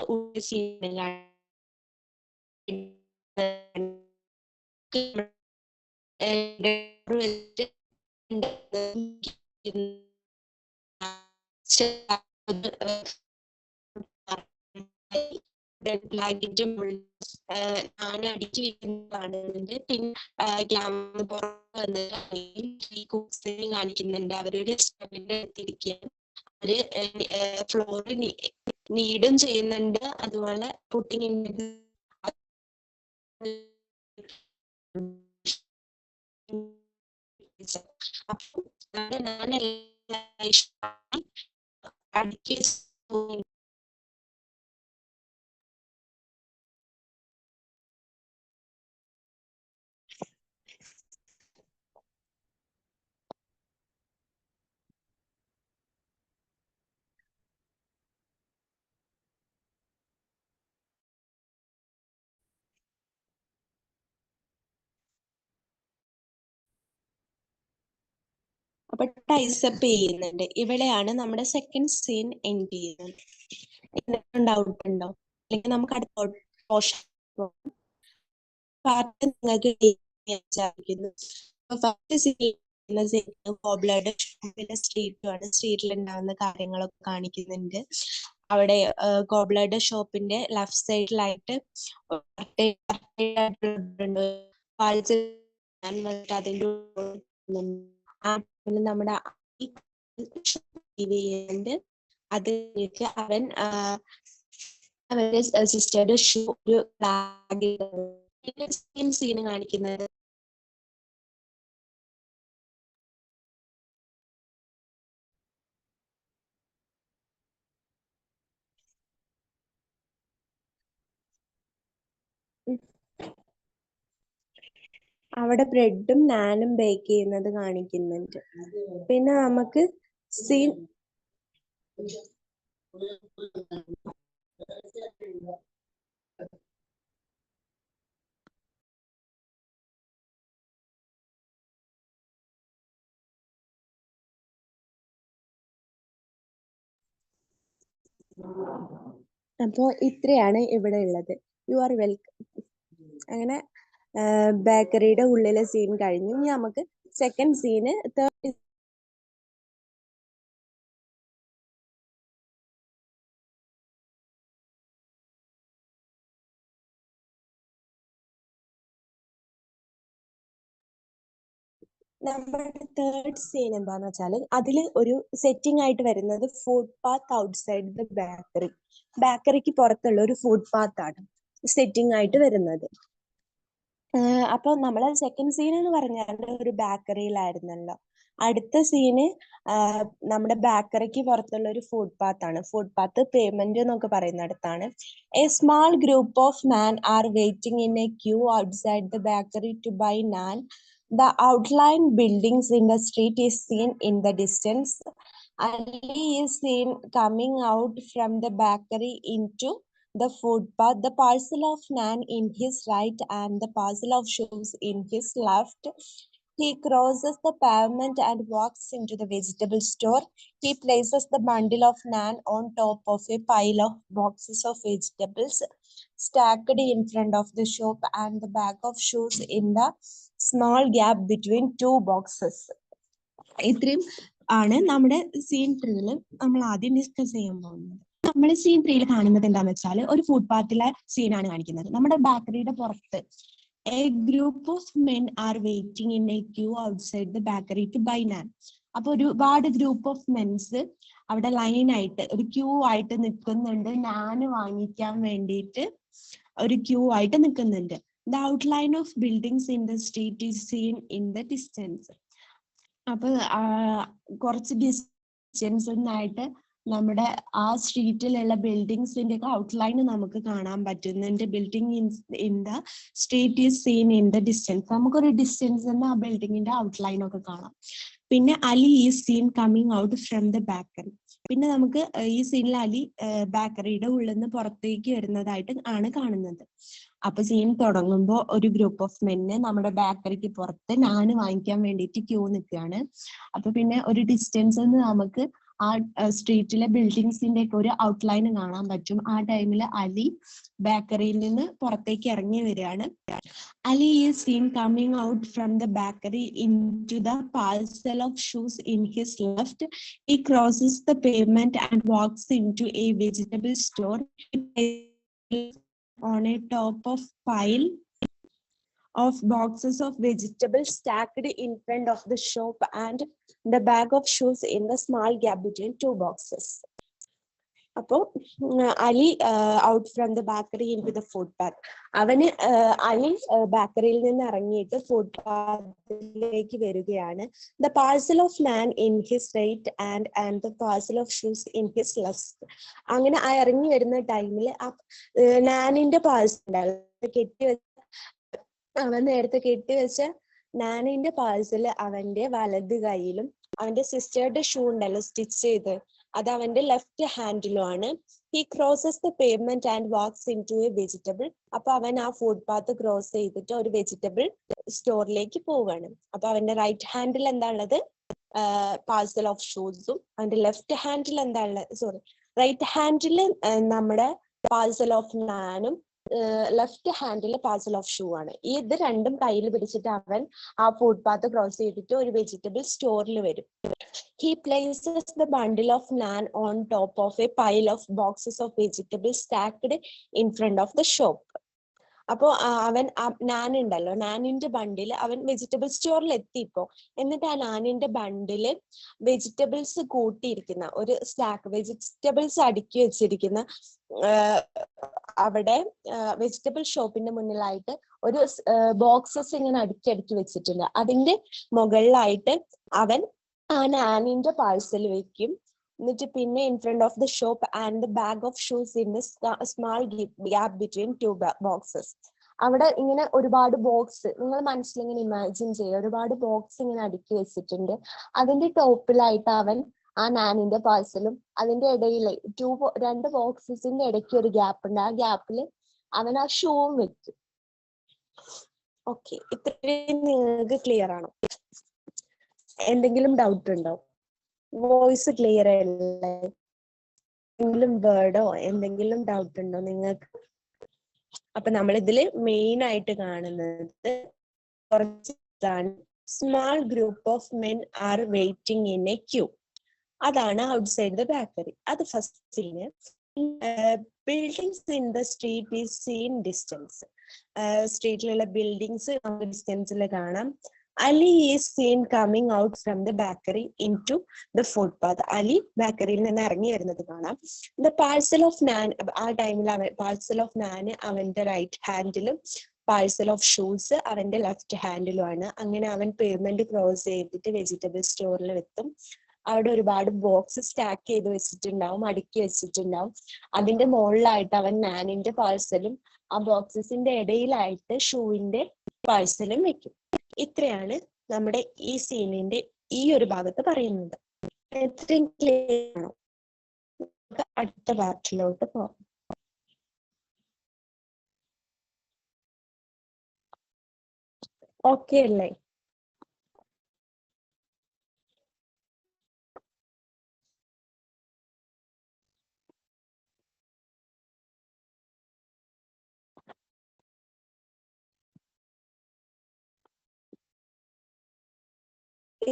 ബ്ലാങ്കിന്റെ മുകളിൽ നാന് അടുക്കി വെക്കുന്നതാണ്. പിന്നെ പുറത്ത് വന്നിട്ട് കാണിക്കുന്നുണ്ട്. അവരൊരു സ്റ്റവിന്റെ അടുത്തിരിക്കുകയാണ്. അവര് ഫ്ലോറിൽ നീഡും ചെയ്യുന്നുണ്ട്, അതുപോലെ പുട്ടിങ് അടുക്കി. അപ്പൊ ടൈസപ്പ് ചെയ്യുന്നുണ്ട്. ഇവിടെയാണ് നമ്മുടെ സെക്കൻഡ് സീൻ എൻഡ് ചെയ്യുന്നത്. ഡൗട്ട് ഉണ്ടോ? അല്ലെങ്കിൽ നമുക്ക് അടുത്ത പോർഷൻ നിങ്ങൾക്ക് വിചാരിക്കുന്നു. ഫസ്റ്റ് സീൻ കോബ്ലയുടെ സ്ട്രീറ്റുമാണ്. സ്ട്രീറ്റിൽ ഉണ്ടാകുന്ന കാര്യങ്ങളൊക്കെ കാണിക്കുന്നുണ്ട്. അവിടെ കോബ്ലയുടെ ഷോപ്പിന്റെ ലെഫ്റ്റ് സൈഡിലായിട്ട് അതിന്റെ നമ്മുടെ അത് അവൻ അവന്റെ സിസ്റ്ററുടെ ഷൂ ഒരു സീന് കാണിക്കുന്നത്. അവിടെ ബ്രെഡും നാനും ബേക്ക് ചെയ്യുന്നത് കാണിക്കുന്നുണ്ട്. പിന്നെ നമുക്ക് സീൻ അപ്പോ ഇത്രയാണ് ഇവിടെ ഉള്ളത്. You are welcome. അങ്ങനെ ബേക്കറിയുടെ ഉള്ളിലെ സീൻ കഴിഞ്ഞു. ഇനി നമുക്ക് സെക്കൻഡ് സീന് തേർഡ് നമ്മുടെ തേർഡ് സീൻ എന്താന്ന് വെച്ചാൽ അതിൽ ഒരു സെറ്റിംഗ് ആയിട്ട് വരുന്നത് footpath outside the bakery. ബേക്കറിക്ക് പുറത്തുള്ള ഒരു ഫുഡ് പാത്ത് ആണ് സെറ്റിംഗ് ആയിട്ട് വരുന്നത്. അപ്പൊ നമ്മളെ സെക്കൻഡ് സീൻ എന്ന് പറഞ്ഞാൽ ഒരു ബേക്കറിയിലായിരുന്നല്ലോ. അടുത്ത സീന് നമ്മുടെ ബേക്കറിക്ക് പുറത്തുള്ള ഒരു ഫുട്പാത്ത് ആണ്. ഫുട്പാത്ത് പേയ്മെന്റ് എന്നൊക്കെ പറയുന്നിടത്താണ്. A small group of man are waiting in a queue outside the bakery to buy naan. The outline buildings in the street is seen in the distance. Ali is seen coming out from the bakery into the footpath, the parcel of naan in his right and the parcel of shoes in his left. He crosses the pavement and walks into the vegetable store. He places the bundle of naan on top of a pile of boxes of vegetables stacked in front of the shop and the bag of shoes in the small gap between two boxes. ഇത്രയും ആണ് നമ്മുടെ scene 3 നമ്മൾ ആദ്യം discuss ചെയ്യാൻ പോകുന്നത്. നമ്മൾ scene 3 കാണുന്നത് എന്താന്ന് വെച്ചാൽ ഒരു ഫുട്പാത്തിലെ സീനാണ് കാണിക്കുന്നത്. നമ്മുടെ ബേക്കറിയുടെ പുറത്ത് a group of men are waiting in a queue outside the bakery to buy naan. അപ്പൊ ഒരുപാട് ഗ്രൂപ്പ് ഓഫ് മെൻസ് അവിടെ ലൈനായിട്ട് ഒരു ക്യൂ ആയിട്ട് നിൽക്കുന്നുണ്ട്. നാന് വാങ്ങിക്കാൻ വേണ്ടിയിട്ട് ഒരു ക്യൂ ആയിട്ട് നിൽക്കുന്നുണ്ട്. The outline of buildings in the street is seen in the distance. അപ്പൊ കുറച്ച് ഡിസ്റ്റൻസിനായിട്ട് നമ്മുടെ ആ സ്ട്രീറ്റിലുള്ള ബിൽഡിങ്സിന്റെ ഒക്കെ ഔട്ട്ലൈൻ നമുക്ക് കാണാൻ പറ്റുന്നുണ്ട്. Building in the street is scene in the distance. നമുക്കൊരു ഡിസ്റ്റൻസ് ആ ബിൽഡിങ്ങിന്റെ ഔട്ട്ലൈൻ ഒക്കെ കാണാം. പിന്നെ Ali is seen coming out from the bakery. പിന്നെ നമുക്ക് ഈ സീനിൽ അലി ബേക്കറിയുടെ ഉള്ളിൽ നിന്ന് പുറത്തേക്ക് വരുന്നതായിട്ട് ആണ് കാണുന്നത്. അപ്പൊ സീൻ തുടങ്ങുമ്പോൾ ഒരു ഗ്രൂപ്പ് ഓഫ് മെന്ന് നമ്മുടെ ബേക്കറിക്ക് പുറത്ത് നാന് വാങ്ങിക്കാൻ വേണ്ടിയിട്ട് ക്യൂ നിൽക്കുകയാണ്. അപ്പൊ പിന്നെ ഒരു ഡിസ്റ്റൻസ് നമുക്ക് ആ സ്ട്രീറ്റിലെ ബിൽഡിങ്സിന്റെ ഒക്കെ ഒരു ഔട്ട്ലൈൻ കാണാൻ പറ്റും. ആ ടൈമിൽ അലി ബേക്കറിയിൽ നിന്ന് പുറത്തേക്ക് ഇറങ്ങി വരികയാണ്. Ali is seen coming out from the bakery into the parcel of shoes in his left. He crosses the pavement and walks into a vegetable store. On a top of pile of boxes of vegetables stacked in front of the shop and the bag of shoes in the small gap between two boxes. അപ്പോ Ali out from the bakery in to the footpath. അവന് Ali ബാക്കറിയിൽ നിന്ന് ഇറങ്ങിയിട്ട് ഫുട്പാത്തിലേക്ക് വരികയാണ്. The parcel of naan in his right and the parcel of shoes in his left. അങ്ങനെ ആ ഇറങ്ങി വരുന്ന ടൈമിൽ നാനിന്റെ പാർസൽ അവൻ നേരത്തെ കെട്ടിവെച്ച നാനിന്റെ പാർസൽ അവന്റെ വലത് കൈയിലും അവന്റെ സിസ്റ്ററുടെ ഷൂ ഉണ്ടല്ലോ സ്റ്റിച്ച് ചെയ്ത് അത് അവന്റെ ലെഫ്റ്റ് ഹാൻഡിലും ആണ്. He crosses the pavement and walks into a vegetable. അപ്പൊ അവൻ ആ ഫുട്പാത്ത് ക്രോസ് ചെയ്തിട്ട് ഒരു വെജിറ്റബിൾ സ്റ്റോറിലേക്ക് പോവുകയാണ്. അപ്പൊ അവന്റെ റൈറ്റ് ഹാൻഡിൽ എന്താ ഉള്ളത്? പാർസൽ ഓഫ് ഷൂസും അവന്റെ ലെഫ്റ്റ് ഹാൻഡിൽ എന്താ ഉള്ളത്? റൈറ്റ് ഹാൻഡിൽ നമ്മുടെ പാർസൽ ഓഫ് നാനും ലെഫ്റ്റ് ഹാൻഡിൽ പാർസൽ ഓഫ് ഷൂ ആണ്. ഇത് രണ്ടും കയ്യിൽ പിടിച്ചിട്ട് അവൻ ആ ഫുട്പാത്ത് ക്രോസ് ചെയ്തിട്ട് ഒരു വെജിറ്റബിൾ സ്റ്റോറിൽ വരും. He places the bundle of naan on top of a pile of boxes of vegetables stacked in front of the shop. അപ്പോ അവൻ നാൻ ഉണ്ടല്ലോ, നാനിന്റെ ബണ്ടില് അവൻ വെജിറ്റബിൾ സ്റ്റോറിൽ എത്തിപ്പോ. എന്നിട്ട് ആ നാനിന്റെ ബണ്ടില് വെജിറ്റബിൾസ് കൂട്ടിയിരിക്കുന്ന ഒരു സ്റ്റാക്ക് വെജിറ്റബിൾസ് അടുക്കി വെച്ചിരിക്കുന്ന അവിടെ വെജിറ്റബിൾ ഷോപ്പിന്റെ മുന്നിലായിട്ട് ഒരു ബോക്സസ് ഇങ്ങനെ അടുക്കി വെച്ചിട്ടുണ്ട്. അതിന്റെ മുകളിലായിട്ട് അവൻ ആ നാനിന്റെ പാഴ്സൽ വെക്കും. എന്നിട്ട് പിന്നെ in front of the shop and the bag of shoes in the small gap between two boxes. അവിടെ ഇങ്ങനെ ഒരുപാട് ബോക്സ് നിങ്ങൾ മനസ്സിൽ ഇങ്ങനെ ഇമാജിൻ ചെയ്യുക. ഒരുപാട് ബോക്സ് ഇങ്ങനെ അടുക്കി വെച്ചിട്ടുണ്ട്. അതിന്റെ ടോപ്പിലായിട്ട് അവൻ ആ നാനിന്റെ പാഴ്സലും അതിന്റെ ഇടയിൽ രണ്ട് ബോക്സസിന്റെ ഇടയ്ക്ക് ഒരു ഗ്യാപ്പ് ഉണ്ട്. ആ ഗ്യാപ്പിൽ അവൻ ആ ഷൂവും വെക്കും. ഓക്കെ, ഇത്രയും നിങ്ങൾക്ക് ക്ലിയർ ആണോ? എന്തെങ്കിലും ഡൗട്ട് ഉണ്ടോ? വോയിസ് ക്ലിയർ അല്ലേ? എന്തെങ്കിലും വേർഡോ എന്തെങ്കിലും ഡൗട്ട് ഉണ്ടോ നിങ്ങൾക്ക്? അപ്പൊ നമ്മൾ ഇതില് മെയിൻ ആയിട്ട് കാണുന്നത് കുറച്ചാണ്. Small group of men are waiting in a queue. അതാണ് ഔട്ട്സൈഡ് ദ ബേക്കറി. അത് first scene. Buildings in the street is seen distance. സ്ട്രീറ്റിലുള്ള ബിൽഡിങ്സ് നമുക്ക് ഡിസ്റ്റൻസിൽ കാണാം. Ali is seen coming out from the bakery into the footpath. Ali ബേക്കറിയിൽ നിന്ന് ഇറങ്ങി വരുന്നത് കാണാം. The parcel of naan, ആ ടൈമിൽ പാർസൽ ഓഫ് നാൻ അവന്റെ റൈറ്റ് ഹാൻഡിലും പാഴ്സൽ ഓഫ് ഷൂസ് അവന്റെ ലെഫ്റ്റ് ഹാൻഡിലുമാണ്. അങ്ങനെ അവൻ പേയ്മെന്റ് ക്രോസ് ചെയ്തിട്ട് വെജിറ്റബിൾ സ്റ്റോറിൽ എത്തും. അവിടെ ഒരുപാട് ബോക്സ് സ്റ്റാക്ക് ചെയ്ത് വെച്ചിട്ടുണ്ടാവും, അടുക്കി വെച്ചിട്ടുണ്ടാവും. അതിന്റെ മുകളിലായിട്ട് അവൻ നാനിന്റെ പാഴ്സലും ആ ബോക്സസിന്റെ ഇടയിലായിട്ട് ഷൂവിന്റെ പാഴ്സലും വെക്കും. ഇത്രയാണ് നമ്മുടെ ഈ സീനിന്റെ ഈ ഒരു ഭാഗത്ത് പറയുന്നത്. എത്രയും ക്ലിയർ ആണോ? അടുത്ത പാർട്ടിലോട്ട് പോകാം. ഓക്കെ അല്ലേ?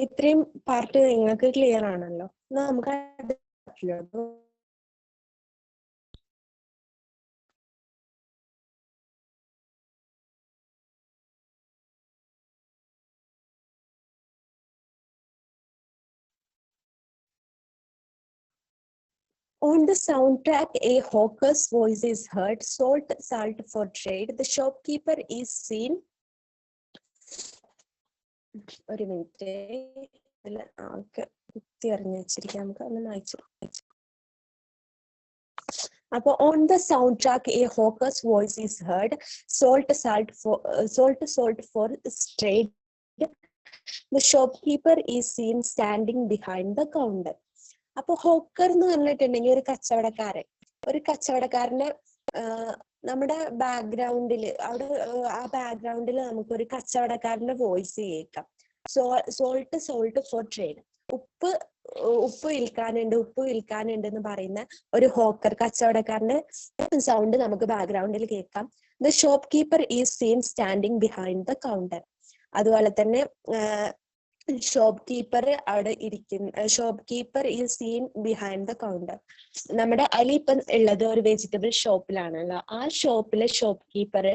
ഇത്രയും പാർട്ട് നിങ്ങൾക്ക് ക്ലിയർ ആണല്ലോ. നമുക്ക് അടുത്ത പാർട്ടിലോട്ട് On the soundtrack, a hawker's voice is heard. Salt for trade. The shopkeeper is seen. ഒരു മിനിറ്റ്, ആൾക്ക് കുത്തി അറിഞ്ഞു വെച്ചിരിക്കാം, നമുക്ക് ഒന്ന് വായിച്ചു. അപ്പൊ on the soundtrack, a hawker's voice is heard. Salt for trade. The shopkeeper is seen standing behind the counter. അപ്പൊ hawker എന്ന് പറഞ്ഞിട്ടുണ്ടെങ്കിൽ ഒരു കച്ചവടക്കാരന്റെ നമ്മുടെ ബാക്ക്ഗ്രൗണ്ടിൽ അവിടെ ആ ബാക്ക്ഗ്രൗണ്ടിൽ നമുക്കൊരു കച്ചവടക്കാരന്റെ വോയിസ് കേൾക്കാം. Salt for trade. ഉപ്പ് വിൽക്കാനുണ്ട് എന്ന് പറയുന്ന ഒരു ഹോക്കർ കച്ചവടക്കാരന്റെ സൗണ്ട് നമുക്ക് ബാക്ക്ഗ്രൗണ്ടിൽ കേൾക്കാം. The shop keeper is seen standing behind the counter. അതുപോലെ തന്നെ shop keeper is seen behind the counter. നമ്മുടെ അലി ഇപ്പം ഉള്ളത് ഒരു വെജിറ്റബിൾ ഷോപ്പിലാണല്ലോ. ആ ഷോപ്പിലെ ഷോപ്പ് കീപ്പർ,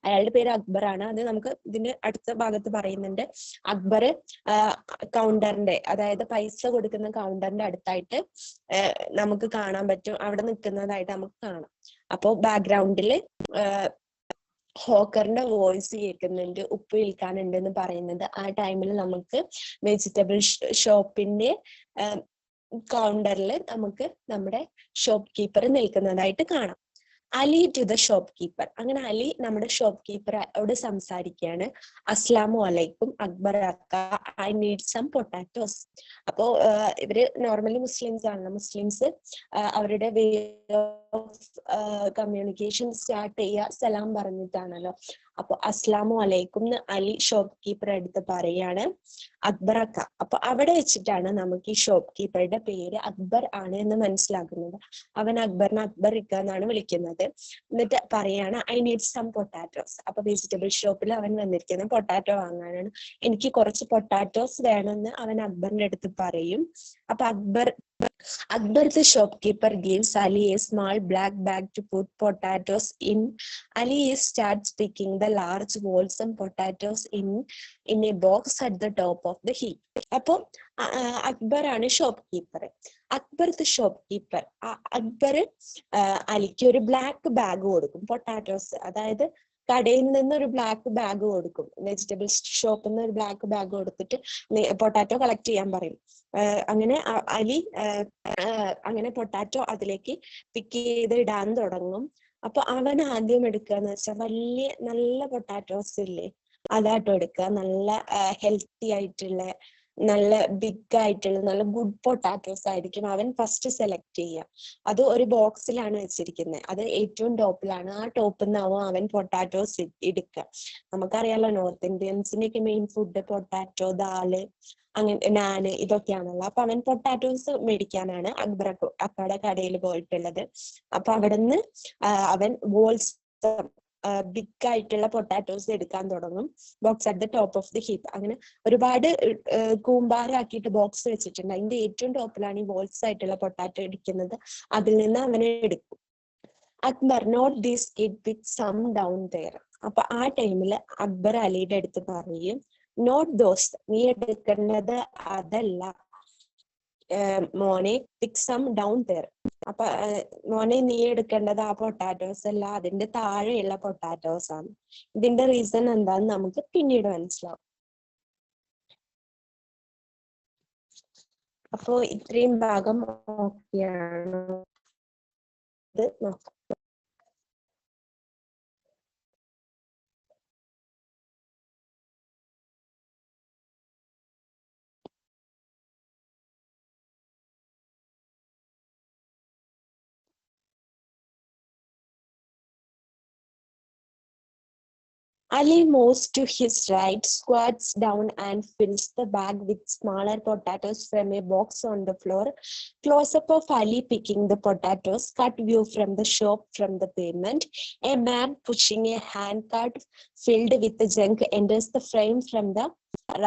അയാളുടെ പേര് അക്ബർ ആണ്. അത് നമുക്ക് ഇതിന്റെ അടുത്ത ഭാഗത്ത് പറയുന്നുണ്ട്. അക്ബർ കൗണ്ടറിന്റെ, അതായത് പൈസ കൊടുക്കുന്ന കൗണ്ടറിന്റെ അടുത്തായിട്ട് നമുക്ക് കാണാൻ പറ്റും, അവിടെ നിൽക്കുന്നതായിട്ട് നമുക്ക് കാണാം. അപ്പോ ബാക്ക്ഗ്രൗണ്ടില് ഹോക്കറിന്റെ വോയിസ് കേൾക്കുന്നുണ്ട്, ഉപ്പ് വിൽക്കാനുണ്ട് എന്ന് പറയുന്നത്. ആ ടൈമിൽ നമുക്ക് വെജിറ്റബിൾ ഷോപ്പിന്റെ കൗണ്ടറിൽ നമുക്ക് നമ്മുടെ ഷോപ്പ് കീപ്പർ നിൽക്കുന്നതായിട്ട് കാണാം. Ali to the shopkeeper. അങ്ങനെ അലി നമ്മുടെ ഷോപ്പ് കീപ്പറോട് സംസാരിക്കുകയാണ്. അസ്സലാമു അലൈക്കും അക്ബർ അക്ക, ഐ നീഡ് സം പൊട്ടാറ്റോസ്. അപ്പോ ഇവര് നോർമലി മുസ്ലിംസ് ആണല്ലോ. മുസ്ലിംസ് അവരുടെ വേ ഓഫ് കമ്മ്യൂണിക്കേഷൻ സ്റ്റാർട്ട് ചെയ്യുക സലാം പറഞ്ഞിട്ടാണല്ലോ. അപ്പൊ അസ്സലാമു അലൈക്കും എന്ന് അലി ഷോപ്പ് കീപ്പർ അടുത്ത് പറയാണ്, അക്ബർ അക്ക. അപ്പൊ അവിടെ വെച്ചിട്ടാണ് നമുക്ക് ഈ ഷോപ്പ് കീപ്പറുടെ പേര് അക്ബർ ആണ് എന്ന് മനസ്സിലാക്കുന്നത്. അവൻ അക്ബറിനെ അക്ബർ ഇക്ക എന്നാണ് വിളിക്കുന്നത്. എന്നിട്ട് പറയാണ് ഐ നീഡ് സം പൊട്ടാറ്റോസ്. അപ്പൊ വെജിറ്റബിൾ ഷോപ്പിൽ അവൻ വന്നിരിക്കുന്നത് പൊട്ടാറ്റോ വാങ്ങാനാണ്. എനിക്ക് കുറച്ച് പൊട്ടാറ്റോസ് വേണമെന്ന് അവൻ അക്ബറിന്റെ അടുത്ത് പറയും. അപ്പൊ Akbar the shopkeeper gives Ali a small black bag to put potatoes in. Ali starts picking the large wholesome potatoes in a box at the top of the heap. അപ്പൊ Akbar ആണ് shopkeeper. Akbar the shopkeeper, Akbar അലിക്ക് ഒരു black bag കൊടുക്കും potatoes. അതായത് കടയിൽ നിന്ന് ഒരു black bag കൊടുക്കും, വെജിറ്റബിൾ ഷോപ്പിൽ നിന്ന് ഒരു ബ്ലാക്ക് ബാഗ് കൊടുത്തിട്ട് പൊട്ടാറ്റോ കളക്ട് ചെയ്യാൻ പറയും. അങ്ങനെ അലി അങ്ങനെ പൊട്ടാറ്റോ അതിലേക്ക് പിക്ക് ചെയ്ത് ഇടാൻ തുടങ്ങും. അപ്പൊ അവൻ ആദ്യം എടുക്കാന്ന് വെച്ചാൽ വലിയ നല്ല പൊട്ടാറ്റോസ് ഇല്ലേ, അതാട്ടോ എടുക്കുക. നല്ല ഹെൽത്തി ആയിട്ടുള്ള, നല്ല ബിഗ് ആയിട്ടുള്ള, നല്ല ഗുഡ് പൊട്ടാറ്റോസ് ആയിരിക്കും അവൻ ഫസ്റ്റ് സെലക്ട് ചെയ്യുക. അത് ഒരു ബോക്സിലാണ് വെച്ചിരിക്കുന്നത്, അത് ഏറ്റവും ടോപ്പിലാണ്. ആ ടോപ്പിൽ നിന്നാവും അവൻ പൊട്ടാറ്റോസ് എടുക്കുക. നമുക്കറിയാലോ നോർത്ത് ഇന്ത്യൻസിന്റെയൊക്കെ മെയിൻ ഫുഡ് പൊട്ടാറ്റോ, ദാല്, അങ്ങനെ നാന്, ഇതൊക്കെയാണല്ലോ. അപ്പൊ അവൻ പൊട്ടാറ്റോസ് മേടിക്കാനാണ് അക്ബർ അക്കയുടെ കടയിൽ പോയിട്ടുള്ളത്. അപ്പൊ അവിടുന്ന് അവൻ വോൾസ് ബിഗ് ആയിട്ടുള്ള പൊട്ടാറ്റോസ് എടുക്കാൻ തുടങ്ങും. Box at the top of the heap. അങ്ങനെ ഒരുപാട് കൂമ്പാരാക്കിയിട്ട് ബോക്സ് വെച്ചിട്ടുണ്ട്. അതിന്റെ ഏറ്റവും ടോപ്പിലാണ് ഈ ബോൾസ് ആയിട്ടുള്ള പൊട്ടാറ്റോ ഇരിക്കുന്നത്. അതിൽ നിന്ന് അവനെ എടുക്കും. Akbar note this kid with some down there. അപ്പൊ ആ ടൈമിൽ അക്ബർ അലിയുടെ അടുത്ത് പറയും, നോട്ട് ദോസ്, നീ എടുക്കുന്നത് അതല്ല മോനെ, പിക് സം ഡൗൺ ദെയർ. അപ്പൊ മോനെ നീ എടുക്കേണ്ടത് ആ പൊട്ടാറ്റോസ് അല്ല, അതിന്റെ താഴെയുള്ള പൊട്ടാറ്റോസ് ആണ്. ഇതിന്റെ റീസൺ എന്താന്ന് നമുക്ക് പിന്നീട് മനസ്സിലാവും. അപ്പോ ഇത്രയും ഭാഗം ഓക്കെയാണ്. ഇത് നോക്കാം. Ali moves to his right, squats down and fills the bag with smaller potatoes from a box on the floor. Close-up of Ali picking the potatoes, cut view from the shop from the pavement. A man pushing a handcart filled with the junk enters the frame from the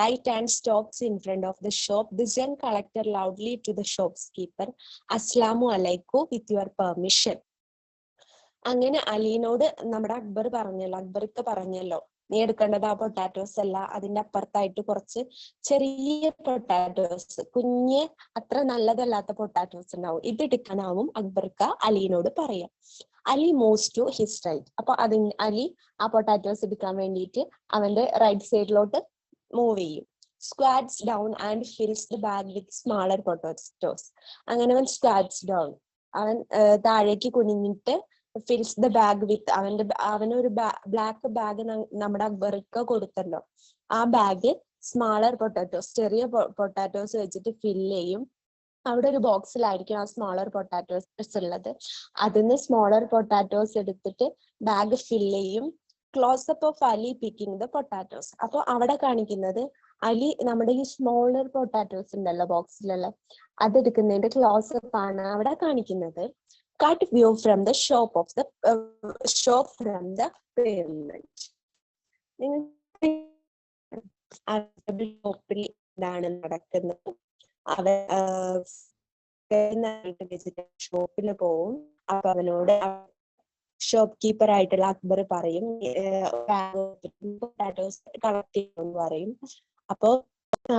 right and stops in front of the shop. The junk collector loudly to the shopkeeper, "Assalamu alaikum, with your permission." അങ്ങനെ അലീനോട് നമ്മുടെ അക്ബർ പറഞ്ഞല്ലോ, നീ എടുക്കേണ്ടത് ആ potatoes അല്ല, അതിന്റെ അപ്പുറത്തായിട്ട് കുറച്ച് ചെറിയ പൊട്ടാറ്റോസ്, കുഞ്ഞ് അത്ര നല്ലതല്ലാത്ത പൊട്ടാറ്റോസ് ഉണ്ടാവും, ഇത് എടുക്കാനാവും അക്ബർക്ക് അലീനോട് പറയാം. Ali moves to his right. അപ്പൊ അലി ആ പൊട്ടാറ്റോസ് എടുക്കാൻ വേണ്ടിയിട്ട് അവന്റെ റൈറ്റ് സൈഡിലോട്ട് മൂവ് ചെയ്യും. Squats down and fils the bag with smaller potatoes. അങ്ങനെ അവൻ സ്ക്വാറ്റ്സ് ഡൗൺ, അവൻ താഴേക്ക് കുനിഞ്ഞിട്ട് ഫിൽസ് ദ ബാഗ് വിത്ത്, അവനൊരു ബ്ലാക്ക് ബാഗ് നമ്മുടെ അക്ബർക്ക് കൊടുത്തല്ലോ, ആ ബാഗ് സ്മാളർ പൊട്ടാറ്റോസ്, ചെറിയ പൊട്ടാറ്റോസ് വെച്ചിട്ട് ഫില്ല് ചെയ്യും. അവിടെ ഒരു ബോക്സിലായിരിക്കും ആ സ്മോളർ പൊട്ടാറ്റോസ് ഉള്ളത്. അതിന് സ്മോളർ പൊട്ടാറ്റോസ് എടുത്തിട്ട് ബാഗ് ഫില്ല് ചെയ്യും. Close-up of Ali picking the potatoes. അപ്പൊ അവിടെ കാണിക്കുന്നത് അലി നമ്മുടെ ഈ സ്മോളർ പൊട്ടാറ്റോസ് ഉണ്ടല്ലോ ബോക്സിലുള്ള, അതെടുക്കുന്നതിന്റെ ക്ലോസപ്പ് ആണ് അവിടെ കാണിക്കുന്നത്. Cut view from the shop from the pavement. ഷോപ്പിൽ എന്താണ് നടക്കുന്നത്? അവൻ ഷോപ്പിൽ പോവും. അപ്പൊ അവനോട് ഷോപ്പ് കീപ്പർ ആയിട്ടുള്ള അക്ബർ പറയും, പൊട്ടാറ്റോസ് കളക്ട് ചെയ്യുമെന്ന് പറയും. അപ്പൊ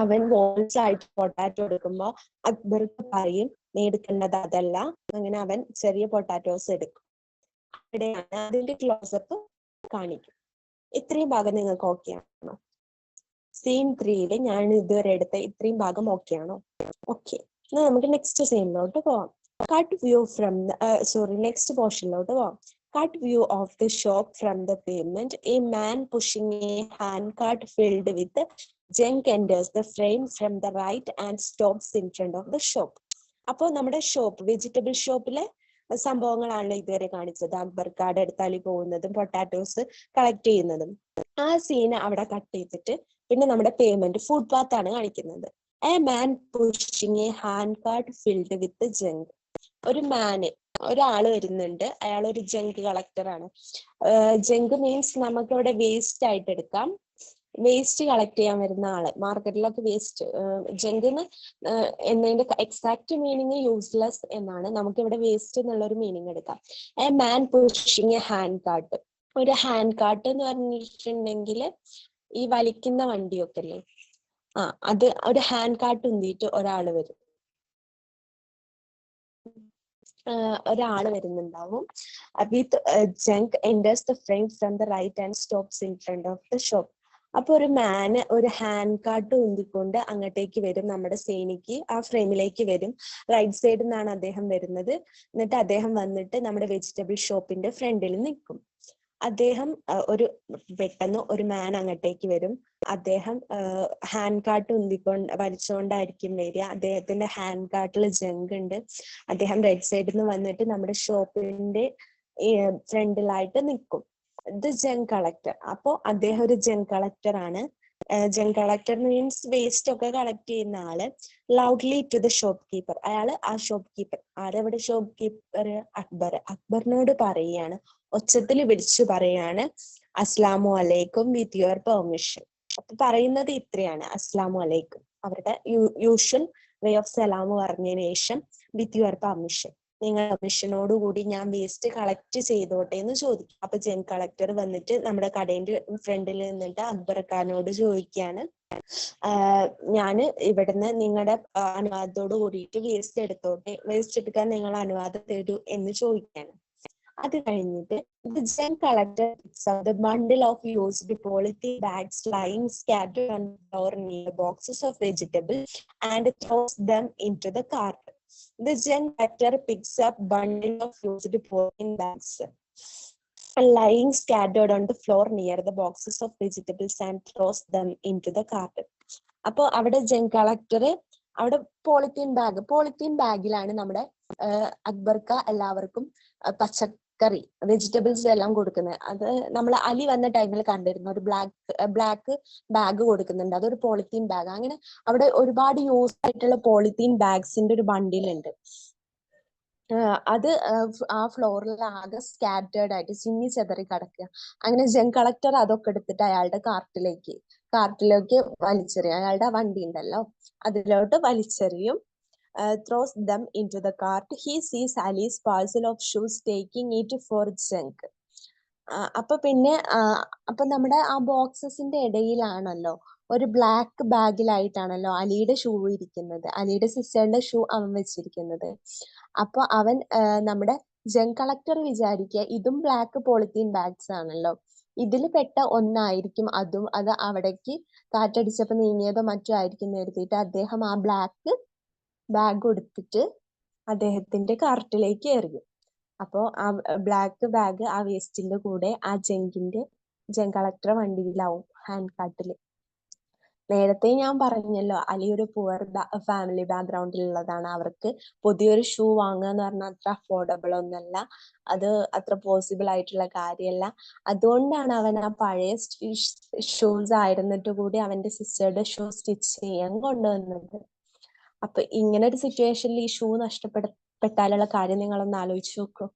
അവൻ വോൾസ് ആയിട്ട് പൊട്ടാറ്റോ എടുക്കുമ്പോ അക്ബർക്ക് പറയും, നീ എടുക്കേണ്ടത് അതല്ല. അങ്ങനെ അവൻ ചെറിയ പൊട്ടാറ്റോസ് എടുക്കും. അവിടെയാണ് അതിന്റെ ക്ലോസപ്പ് കാണിക്കും. ഇത്രയും ഭാഗം നിങ്ങൾക്ക് ഓക്കെ ആണോ? സീൻ 3 ഞാൻ ഇതുവരെ എടുത്ത ഇത്രയും ഭാഗം ഓക്കെ ആണോ? ഓക്കെ, എന്നാൽ നമുക്ക് നെക്സ്റ്റ് സീനിലോട്ട് പോവാം. കട്ട് വ്യൂ ഫ്രം നെക്സ്റ്റ് പോർഷനിലോട്ട് പോവാം. Cut view of the shop from the pavement. A man pushing a handcart filled with junk enters the frame from the right and stops in front of the shop. അപ്പോൾ നമ്മുടെ shop, vegetable ഷോപ്പിലെ സംഭവങ്ങളാണ് ഇതുവരെ കാണിച്ചത്. അക്ബർക്കാട് എടുത്താലി പോകുന്നതും potatoes collect ചെയ്യുന്നതും. ആ scene അവിടെ cut ചെയ്തിട്ട് പിന്നെ നമ്മുടെ പേയ്മെന്റ് ഫുട്പാത്ത് ആണ് കാണിക്കുന്നത്. A man pushing a handcart filled with junk. ഒരാള് വരുന്നുണ്ട്, അയാൾ ഒരു ജങ്ക് കളക്ടർ ആണ്. ജങ്ക് മീൻസ് നമുക്ക് ഇവിടെ വേസ്റ്റ് ആയിട്ട് എടുക്കാം. വേസ്റ്റ് കളക്ട് ചെയ്യാൻ വരുന്ന ആള്, മാർക്കറ്റിലൊക്കെ വേസ്റ്റ്, ജങ്ക് എന്നതിന്റെ എക്സാക്ട് മീനിങ് യൂസ്ലെസ് എന്നാണ്. നമുക്ക് ഇവിടെ വേസ്റ്റ് എന്നുള്ള ഒരു മീനിങ് എടുക്കാം. A man pushing A hand cart. ഒരു ഹാൻഡ് കാർട്ട് എന്ന് പറഞ്ഞിട്ടുണ്ടെങ്കിൽ ഈ വലിക്കുന്ന വണ്ടിയൊക്കെ അല്ലേ, അത് ഒരു ഹാൻഡ് കാർട്ട് ഉന്തിയിട്ട് ഒരാള് വരും, ഒരാള് വരുന്നുണ്ടാവും. With junk enters the frame from the right and stops in front of the shop. അപ്പൊ ഒരു മാന് ഒരു ഹാൻഡ് കാർട്ട് ഉന്തിക്കൊണ്ട് അങ്ങോട്ടേക്ക് വരും, നമ്മുടെ സേനയ്ക്ക് ആ ഫ്രെയിമിലേക്ക് വരും. റൈറ്റ് സൈഡിൽ നിന്നാണ് അദ്ദേഹം വരുന്നത്. എന്നിട്ട് അദ്ദേഹം വന്നിട്ട് നമ്മുടെ വെജിറ്റബിൾ ഷോപ്പിന്റെ ഫ്രണ്ടിൽ നിൽക്കും. അദ്ദേഹം പെട്ടെന്ന് ഒരു മാൻ അങ്ങോട്ടേക്ക് വരും. അദ്ദേഹം ഹാൻഡ് കാർട്ട് വലിച്ചുകൊണ്ടായിരിക്കും വരിക. അദ്ദേഹത്തിന്റെ ഹാൻഡ് കാർട്ടിൽ ജങ്ക് ഉണ്ട്. അദ്ദേഹം റൈറ്റ് സൈഡിൽ നിന്ന് വന്നിട്ട് നമ്മുടെ ഷോപ്പിന്റെ ഫ്രണ്ടിലായിട്ട് നിൽക്കും. ഇത് ജങ്ക് കളക്ടർ. അപ്പോ അദ്ദേഹം ഒരു ജങ്ക് കളക്ടർ ആണ്. ജങ്ക് കളക്ടർ മീൻസ് വേസ്റ്റ് ഒക്കെ കളക്ട് ചെയ്യുന്ന ആള്. Loudly to the shopkeeper. അയാള് ആ ഷോപ്പ് കീപ്പർ, ആരവിടെ ഷോപ്പ് കീപ്പർ? അക്ബറിനോട് പറയാണ്, ഒച്ചത്തിൽ വിളിച്ചു പറയാണ്, അസ്സലാമു അലൈക്കും വിത്ത് യുവർ പെർമിഷൻ. അപ്പൊ പറയുന്നത് ഇത്രയാണ്, അസ്സലാമു അലൈക്കും, അവരുടെ യൂഷ്വൽ വേ ഓഫ് സലാം പറഞ്ഞതിന് ശേഷം വിത്ത് യുവർ പെർമിഷൻ, നിങ്ങൾ പെർമിഷനോടുകൂടി ഞാൻ വേസ്റ്റ് കളക്ട് ചെയ്തോട്ടെ എന്ന് ചോദിക്കും. അപ്പൊ ജങ്ക് കളക്ടർ വന്നിട്ട് നമ്മുടെ കടയുടെ ഫ്രണ്ടിൽ നിന്നിട്ട് അക്ബർ ഖാനോട് ചോദിക്കുകയാണ്, ഞാൻ ഇവിടുന്ന് നിങ്ങളുടെ അനുവാദത്തോട് കൂടിയിട്ട് വേസ്റ്റ് എടുക്കാൻ നിങ്ങൾ അനുവാദം തരൂ എന്ന് ചോദിക്കാണ്. അത് കഴിഞ്ഞിട്ട് the gen collector picks up the bundle of used polythene bags lying scattered on the floor near boxes of vegetables and throws them into the cart. The gen collector picks up bundle of used polythene bags lying scattered on the floor near the boxes of vegetables and throws them into the cart. അപ്പോൾ അവിടെ gen collector അവിടെ polythene ബാഗിലാണ് നമ്മുടെ അക്ബർക്ക എല്ലാവർക്കും പച്ചക്കറി vegetables എല്ലാം കൊടുക്കുന്നത്. അത് നമ്മൾ അലി വന്ന ടൈമിൽ കണ്ടിരുന്നു, ഒരു ബ്ലാക്ക് ബാഗ് കൊടുക്കുന്നുണ്ട്, അതൊരു പോളിത്തീൻ ബാഗ്. അങ്ങനെ അവിടെ ഒരുപാട് യൂസ് ആയിട്ടുള്ള പോളിത്തീൻ ബാഗ്സിന്റെ ഒരു ബണ്ടിലുണ്ട്. അത് ആ ഫ്ലോറിൽ ആകെ സ്കാറ്റേർഡ് ആയിട്ട് ചിന്നി ചെതറി കിടക്കുക. അങ്ങനെ ജെൻ കളക്ടർ അതൊക്കെ എടുത്തിട്ട് അയാളുടെ കാർട്ടിലേക്ക് വലിച്ചെറിയും. അയാളുടെ വണ്ടി ഉണ്ടല്ലോ അതിലോട്ട് വലിച്ചെറിയും. throws them into the cart. He sees Ali's parcel of shoes, taking it for junk. അപ്പൊ നമ്മുടെ ആ ബോക്സസിന്റെ ഇടയിലാണല്ലോ ഒരു ബ്ലാക്ക് ബാഗിലായിട്ടാണല്ലോ അലിയുടെ ഷൂ ഇരിക്കുന്നത്, അലിയുടെ സിസ്റ്ററിന്റെ ഷൂ അവൻ വെച്ചിരിക്കുന്നത്. അപ്പൊ അവൻ നമ്മുടെ ജെൻ കളക്ടർ വിചാരിക്കുക ഇതും ബ്ലാക്ക് പോളിത്തീൻ ബാഗ്സ് ആണല്ലോ, ഇതിൽ പെട്ട ഒന്നായിരിക്കും അതും, അത് അവിടേക്ക് കാറ്റടിച്ചപ്പോ നീങ്ങിയതോ മറ്റോ ആയിരിക്കും കരുതിയിട്ട് അദ്ദേഹം ആ ബ്ലാക്ക് ബാഗ് എടുത്തിട്ട് അദ്ദേഹത്തിന്റെ കാർട്ടിലേക്ക് എറിയും. അപ്പോ ആ ബ്ലാക്ക് ബാഗ് ആ വേസ്റ്റിന്റെ കൂടെ ആ ജെൻ കളക്ടർ വണ്ടിയിലാവും, ഹാൻഡ് കാർട്ടില്. നേരത്തെ ഞാൻ പറഞ്ഞല്ലോ അലി ഒരു പുവർ ഫാമിലി ബാക്ക്ഗ്രൗണ്ടിലുള്ളതാണ്. അവർക്ക് പുതിയൊരു ഷൂ വാങ്ങുക എന്ന് പറഞ്ഞാൽ അത്ര അഫോർഡബിൾ ഒന്നല്ല, അത് അത്ര പോസിബിൾ ആയിട്ടുള്ള കാര്യമല്ല. അതുകൊണ്ടാണ് അവൻ ആ പഴയ ഷൂസ് ആയിരുന്നിട്ട് കൂടി അവന്റെ സിസ്റ്ററുടെ ഷൂ സ്റ്റിച്ച് ചെയ്യാൻ കൊണ്ടുവന്നത്. അപ്പൊ ഇങ്ങനെ ഒരു സിറ്റുവേഷനിൽ ഈ ഷൂ നഷ്ടപ്പെട്ടാലുള്ള കാര്യം നിങ്ങളൊന്ന് ആലോചിച്ച് നോക്കൂ.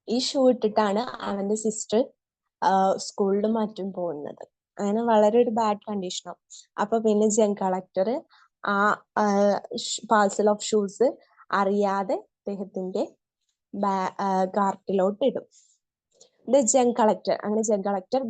ഈ ഷൂ ഇട്ടിട്ടാണ് അവന്റെ സിസ്റ്റർ സ്കൂളിലും മറ്റും പോകുന്നത്. അങ്ങനെ വളരെ ഒരു ബാഡ് കണ്ടീഷനാവും. അപ്പൊ പിന്നെ ജെൻ കളക്ടർ ആ പാർസൽ ഓഫ് ഷൂസ് അറിയാതെ അദ്ദേഹത്തിന്റെ കാർട്ടിലോട്ട് ഇടും. ജെൻ കളക്ടർ അങ്ങനെ ജെൻ കളക്ടർ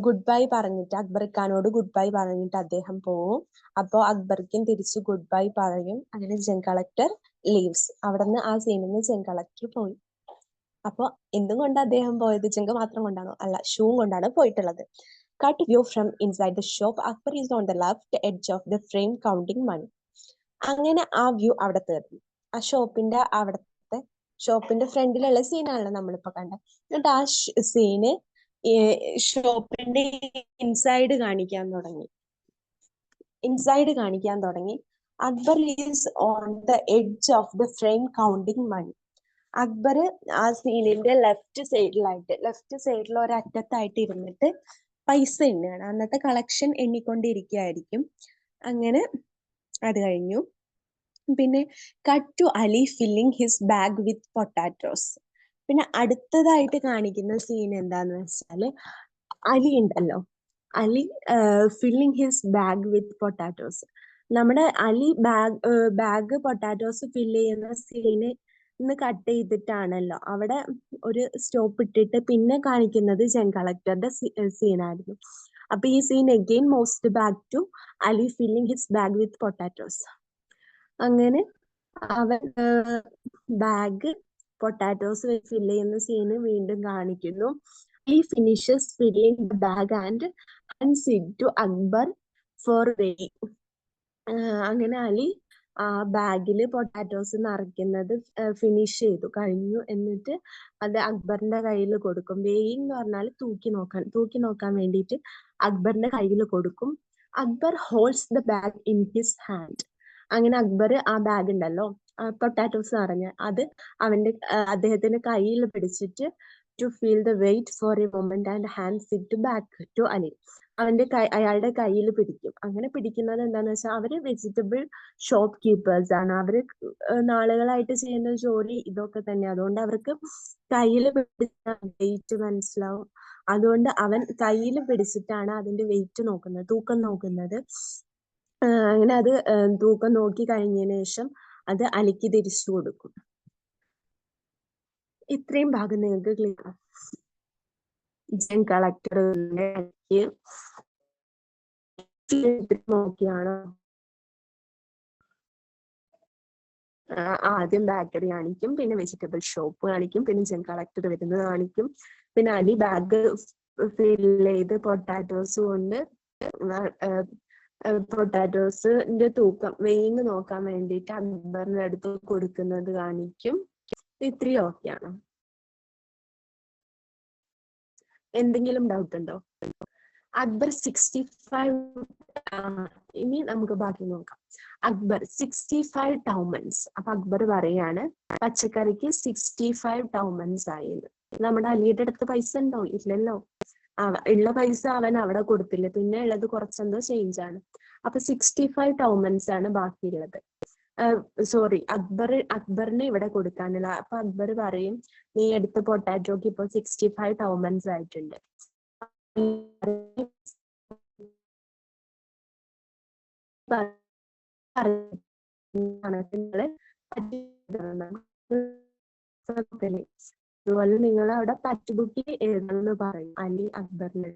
ഗുഡ് ബൈ പറഞ്ഞിട്ട് അക്ബർ ഖാനോട് ഗുഡ് ബൈ പറഞ്ഞിട്ട് അദ്ദേഹം പോവും. അപ്പോ അക്ബർക്കും തിരിച്ച് ഗുഡ് ബൈ പറയും. അങ്ങനെ ജെൻ കളക്ടർ ലീവ്സ്. അവിടുന്ന് ആ സീനിൽ നിന്ന് ജെൻ കളക്ടർ പോയി. അപ്പൊ എന്തുകൊണ്ട് അദ്ദേഹം പോയത്? ജെങ്ക് മാത്രം കൊണ്ടാണോ? അല്ല, ഷൂ കൊണ്ടാണ് പോയിട്ടുള്ളത്. Cut view from inside the shop. Akbar is on the left edge of the frame counting money. അങ്ങനെ ആ വ്യൂ അവിടെ തീർന്നു. ആ ഷോപ്പിന്റെ ഫ്രണ്ടിലുള്ള സീനാണല്ലോ നമ്മളിപ്പോ കണ്ടത്. എന്നിട്ട് ആ സീന് ഷോപ്പിന്റെ ഇൻസൈഡ് കാണിക്കാൻ തുടങ്ങി. Akbar is on the edge of the frame counting money. Akbar ആ സീനിന്റെ ലെഫ്റ്റ് സൈഡിൽ ഒരറ്റത്തായിട്ട് ഇരുന്നിട്ട് പൈസ എണ്ണുകയാണ്. അന്നത്തെ കളക്ഷൻ എണ്ണിക്കൊണ്ടിരിക്കുകയായിരിക്കും. അങ്ങനെ അത് കഴിഞ്ഞു. പിന്നെ cut to Ali filling his bag with potatoes. പിന്നെ അടുത്തതായിട്ട് കാണിക്കുന്ന സീൻ എന്താന്ന് വെച്ചാല് അലി ഉണ്ടല്ലോ, Ali filling his bag with potatoes. നമ്മുടെ അലി ബാഗ് പൊട്ടാറ്റോസ് ഫില്ല് ചെയ്യുന്ന സീന് ഇന്ന് കട്ട് ചെയ്തിട്ടാണല്ലോ അവിടെ ഒരു സ്റ്റോപ്പ് ഇട്ടിട്ട് പിന്നെ കാണിക്കുന്നത് ജെൻ കളക്ടറുടെ സീനായിരുന്നു. അപ്പൊ ഈ scene again most back to Ali filling his bag with potatoes. അങ്ങനെ അവൻ ബാഗ് പൊട്ടാറ്റോസ് ഫില്ല് ചെയ്യുന്ന സീന് വീണ്ടും കാണിക്കുന്നു. He finishes filling the bag and hands it to Akbar for weighing. അങ്ങനെ അലി ആ ബാഗില് പൊട്ടാറ്റോസ് നിറയ്ക്കുന്നത് ഫിനിഷ് കഴിഞ്ഞു. എന്നിട്ട് അത് അക്ബറിന്റെ കയ്യിൽ കൊടുക്കും. വെയിങ് എന്ന് പറഞ്ഞാൽ തൂക്കി നോക്കാൻ വേണ്ടിയിട്ട് അക്ബറിന്റെ കയ്യിൽ കൊടുക്കും. Akbar holds the bag in his hand. അങ്ങനെ അക്ബർ ആ ബാഗ് ഉണ്ടല്ലോ പൊട്ടാറ്റോസ് നിറഞ്ഞ അത് അദ്ദേഹത്തിന്റെ കയ്യിൽ പിടിച്ചിട്ട് to feel the weight for a moment and hands it back to Ali. അയാളുടെ കയ്യിൽ പിടിക്കും. അങ്ങനെ പിടിക്കുന്നത് എന്താന്ന് വെച്ചാൽ അവര് വെജിറ്റബിൾ ഷോപ്പ് കീപ്പേഴ്സ് ആണ്. അവര് നാളുകളായിട്ട് ചെയ്യുന്ന ജോലി ഇതൊക്കെ തന്നെ. അതുകൊണ്ട് അവർക്ക് കയ്യിൽ പിടിച്ച വെയിറ്റ് മനസ്സിലാവും. അതുകൊണ്ട് അവൻ കയ്യിൽ പിടിച്ചിട്ടാണ് അതിന്റെ വെയിറ്റ് നോക്കുന്നത്, തൂക്കം നോക്കുന്നത്. അങ്ങനെ അത് തൂക്കം നോക്കി കഴിഞ്ഞതിന് ശേഷം അത് അലിക്ക് തിരിച്ചു കൊടുക്കും. ഇത്രയും ഭാഗം നിങ്ങൾക്ക് ക്ലിയർ? ജെൻ കളക്ടർ നോക്കിയാണ് ആദ്യം ബാക്കറി കാണിക്കും, പിന്നെ വെജിറ്റബിൾ ഷോപ്പ് കാണിക്കും, പിന്നെ ജെൻ കളക്ടർ വരുന്നത് കാണിക്കും, പിന്നെ അലി ബാഗ് ഫിൽ ചെയ്ത് പൊട്ടാറ്റോസ് കൊണ്ട് പൊട്ടാറ്റോസിന്റെ തൂക്കം വെയിങ് നോക്കാൻ വേണ്ടിയിട്ട് അക്ബറിന്റെ അടുത്ത് കൊടുക്കുന്നത് കാണിക്കും. ഇത്രയും ഓക്കെയാണ്. എന്തെങ്കിലും ഡൗട്ട് ഉണ്ടോ? അക്ബർ 65 ഇനി നമുക്ക് ബാക്കി നോക്കാം. അക്ബർ 65 ടൗമൻസ്. അപ്പൊ അക്ബർ പറയാണ് പച്ചക്കറിക്ക് 65 ടൗമൻസ് ആയിരുന്നു. നമ്മുടെ അലിയുടെ അടുത്ത് പൈസ ഉണ്ടോ? ഇല്ലല്ലോ. ഉള്ള പൈസ അവൻ അവിടെ കൊടുത്തില്ല, പിന്നെ ഉള്ളത് കുറച്ചെന്തോ ചേഞ്ച് ആണ്. അപ്പൊ 65 ടൗമൻസ് ആണ് ബാക്കിയുള്ളത്. സോറി, അക്ബറിന് ഇവിടെ കൊടുക്കാനുള്ള. അപ്പൊ അക്ബർ പറയും നീ എടുത്ത പൊട്ടാറ്റോക്ക് ഇപ്പൊ 65 ടൗമൻസ് ആയിട്ടുണ്ട്. അതുപോലെ നിങ്ങൾ അവിടെ പറ്റ് ബുക്കിൽ എഴുതണമെന്ന് പറയും അലി അക്ബറിന്.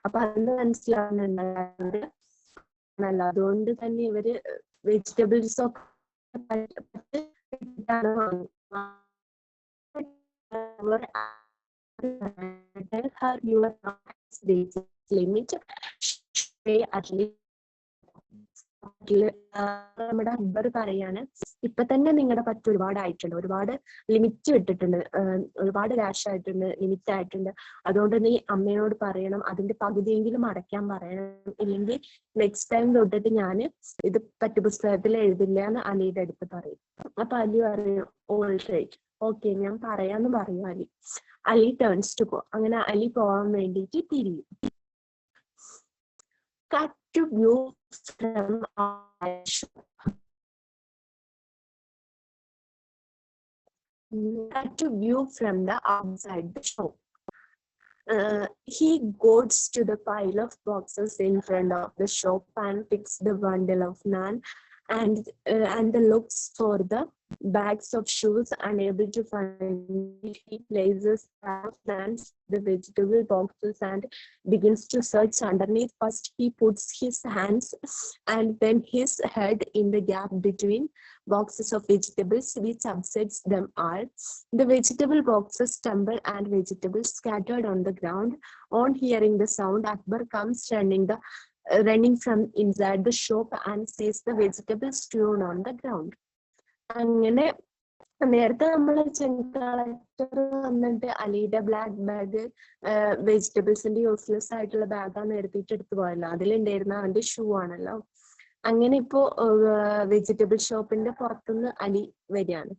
അപ്പൊ അതിന് മനസ്സിലാവുന്നുണ്ട്. അതുകൊണ്ട് തന്നെ ഇവര് വെജിറ്റബിൾസ് ഒക്കെ നമ്മുടെ അക്ബർ പറയാണ് ഇപ്പൊ തന്നെ നിങ്ങളുടെ പറ്റ് ഒരുപാടായിട്ടുണ്ട്, ഒരുപാട് ലിമിറ്റ് വിട്ടിട്ടുണ്ട്, ഒരുപാട് ക്യാഷ് ആയിട്ടുണ്ട്, ലിമിറ്റ് ആയിട്ടുണ്ട്. അതുകൊണ്ട് നീ അമ്മയോട് പറയണം അതിന്റെ പകുതിയെങ്കിലും അടയ്ക്കാൻ പറയണം, ഇല്ലെങ്കിൽ നെക്സ്റ്റ് ടൈം തൊട്ടിട്ട് ഞാൻ ഇത് പറ്റുപുസ്തകത്തിൽ എഴുതില്ല എന്ന് അലിയുടെ അടുത്ത് പറയും. അപ്പൊ അലി പറയും ഓൾ റൈറ്റ്, ഓക്കെ ഞാൻ പറയാന്ന് പറയും Ali. Ali turns to go. അങ്ങനെ അലി പോകാൻ വേണ്ടിയിട്ട് തിരിയും. Cut to view from shop. Cut to view from the outside the shop. He goes to the pile of boxes in front of the shop and picks the bundle of naan and looks for the bags of shoes. Unable to find it, he places the vegetable boxes and begins to search underneath. First he puts his hands and then his head in the gap between boxes of vegetables, which upsets them all. The vegetable boxes tumble and vegetables scattered on the ground. On hearing the sound, Akbar comes running from inside the shop and sees the vegetables strewn on the ground. അങ്ങനെ നേരത്തെ നമ്മള് collector വന്നിട്ട് അലിയുടെ black bag വെജിറ്റബിൾസിന്റെ useless ആയിട്ടുള്ള ബാഗാണ് എടുത്തു പോയല്ലോ, അതിലുണ്ടായിരുന്ന അവന്റെ ഷൂ ആണല്ലോ. അങ്ങനെ ഇപ്പോ വെജിറ്റബിൾ ഷോപ്പിന്റെ പുറത്തുനിന്ന് അലി വരികയാണ്.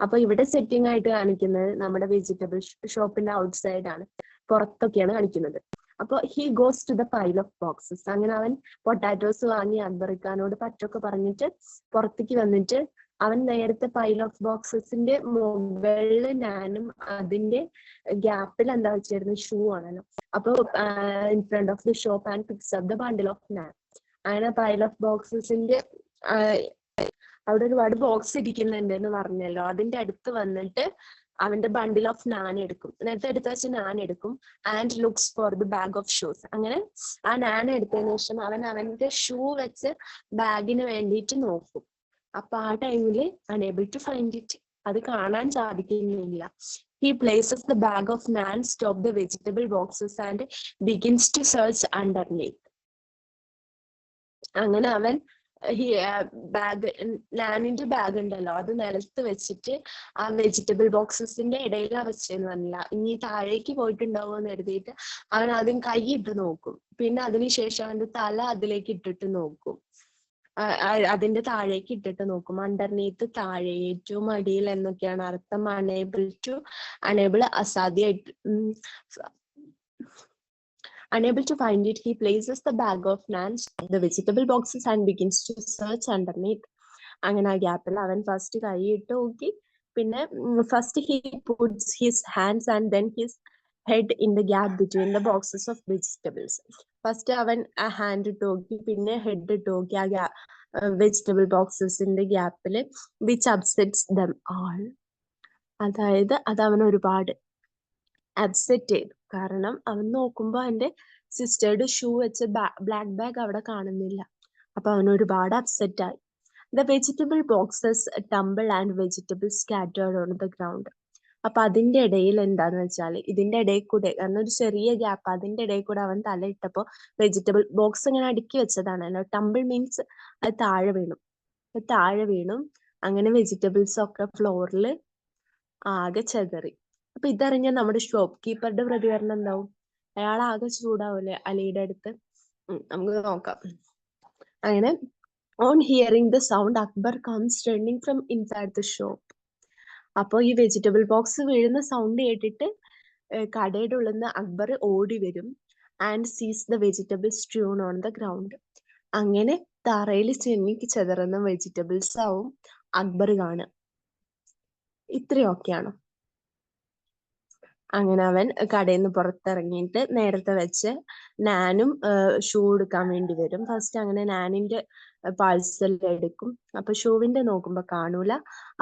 അപ്പൊ ഇവിടെ സെറ്റിംഗ് ആയിട്ട് കാണിക്കുന്നത് നമ്മുടെ വെജിറ്റബിൾ ഷോപ്പിന്റെ ഔട്ട്സൈഡ് ആണ്, പുറത്തൊക്കെയാണ് കാണിക്കുന്നത്. അപ്പൊ he goes to the pile of boxes. അങ്ങനെ അവൻ പൊട്ടാറ്റോസ് വാങ്ങി അക്ബറിക്കാനോട് പറ്റൊക്കെ പറഞ്ഞിട്ട് പുറത്തേക്ക് വന്നിട്ട് അവൻ നേരത്തെ പൈൽ ഓഫ് ബോക്സസിന്റെ മുകളിൽ ഞാനും അതിന്റെ ഗ്യാപ്പിൽ എന്താ വെച്ചായിരുന്നു ഷൂ ആണല്ലോ. അപ്പൊ in front of the shop and picks up the bundle of naan. അങ്ങനെ പൈൽ ഓഫ് ബോക്സസിന്റെ അവിടെ ഒരുപാട് ബോക്സ് ഇരിക്കുന്നുണ്ട് എന്ന് പറഞ്ഞല്ലോ, അതിന്റെ അടുത്ത് വന്നിട്ട് അവന്റെ ബണ്ടിൽ ഓഫ് നാൻ എടുക്കും. നേരത്തെ എടുത്ത് വെച്ച് നാൻ എടുക്കും. And looks for the bag of shoes. അങ്ങനെ ആ നാൻ എടുത്തതിന് ശേഷം അവൻ അവന്റെ ഷൂ വെച്ച് ബാഗിന് വേണ്ടിയിട്ട് നോക്കും. അപ്പൊ ആ ടൈമില് അൺഎബിൾ ടു ഫൈൻഡ് ഇറ്റ്, അത് കാണാൻ സാധിക്കുന്നില്ല. He places the bag of naan, stop the vegetable boxes and begins to search underneath. അങ്ങനെ അവൻ ബാഗ് നാനിന്റെ ബാഗ് ഉണ്ടല്ലോ അത് നിലത്ത് വെച്ചിട്ട് ആ വെജിറ്റബിൾ ബോക്സസിന്റെ ഇടയിലാ വെച്ചെന്ന് പറഞ്ഞില്ല, ഇനി താഴേക്ക് പോയിട്ടുണ്ടാവോ എന്ന് കരുതിയിട്ട് അവൻ ആദ്യം കൈ ഇട്ട് നോക്കും. പിന്നെ അതിനുശേഷം അവന്റെ തല അതിലേക്ക് ഇട്ടിട്ട് നോക്കും, അതിന്റെ താഴേക്ക് ഇട്ടിട്ട് നോക്കും. അണ്ടർനീത്ത് താഴെ, ഏറ്റവും അടിയിൽ എന്നൊക്കെയാണ് അർത്ഥം. Unable അസാധ്യമായിട്ട്. Unable to find it, he places the bag of naan, the vegetable boxes and begins to search underneath. അങ്ങനെ ആ ഗ്യാപ്പിൽ അവൻ ഫസ്റ്റ് കൈ ഇട്ട് നോക്കി. പിന്നെ first he puts his hands and then his head in the gap between the boxes of vegetables. First അവൻ ആ ഹാൻഡ് ഇട്ട് നോക്കി, പിന്നെ ഹെഡ് ഇട്ട് നോക്കി ആ വെജിറ്റബിൾ ബോക്സസിന്റെ ഗ്യാപ്പില്. വിച്ച് അപ്സെറ്റ്സ് ദം ആൾ. അതായത് അത് അവൻ ഒരുപാട് അപ്സെറ്റ് ചെയ്തു. കാരണം അവൻ നോക്കുമ്പോൾ അവന്റെ സിസ്റ്ററുടെ ഷൂ വെച്ച് ബ്ലാക്ക് ബാഗ് അവിടെ കാണുന്നില്ല. അപ്പൊ അവൻ ഒരുപാട് അപ്സെറ്റ് ആയി. The vegetable boxes tumble and vegetable scattered on the ground. അപ്പൊ അതിന്റെ ഇടയിൽ എന്താന്ന് വെച്ചാൽ ഇതിന്റെ ഇടയിൽ കൂടെ, കാരണം ഒരു ചെറിയ ഗ്യാപ്പ്, അതിന്റെ ഇടയിൽ കൂടെ അവൻ തലയിട്ടപ്പോ വെജിറ്റബിൾ ബോക്സ് ഇങ്ങനെ അടുക്കി വെച്ചതാണല്ലോ. ടംബിൾ മീൻസ് അത് താഴെ വീണു. അങ്ങനെ വെജിറ്റബിൾസ് ഒക്കെ ഫ്ലോറിൽ ആകെ ചെതറി. അപ്പൊ ഇതറിഞ്ഞ നമ്മുടെ ഷോപ്പ് കീപ്പറുടെ പ്രതികരണം എന്താവും? അയാൾ ആകെ ചൂടാവൂലേ അലിയുടെ അടുത്ത്? നമുക്ക് നോക്കാം. അങ്ങനെ on hearing the sound Akbar comes running from inside the shop. അപ്പൊ ഈ വെജിറ്റബിൾ ബോക്സ് വീഴുന്ന സൗണ്ട് കേട്ടിട്ട് കടയുടെ ഉള്ളിൽ നിന്ന് അക്ബർ ഓടി വരും. And sees the vegetable strewn on the ground. അങ്ങനെ തറയിൽ ചെതറുന്ന വെജിറ്റബിൾസ് ആവും അക്ബർ കാണുക. ഇത്രയൊക്കെയാണ്. അങ്ങനെ അവൻ കടയിൽ നിന്ന് പുറത്തിറങ്ങിയിട്ട് നേരത്തെ വെച്ച് നാനും ഷൂ എടുക്കാൻ വേണ്ടി വരും. ഫസ്റ്റ് അങ്ങനെ നാനിന്റെ പാഴ്സൽ എടുക്കും. അപ്പൊ ഷൂവിന്റെ നോക്കുമ്പോ കാണൂല.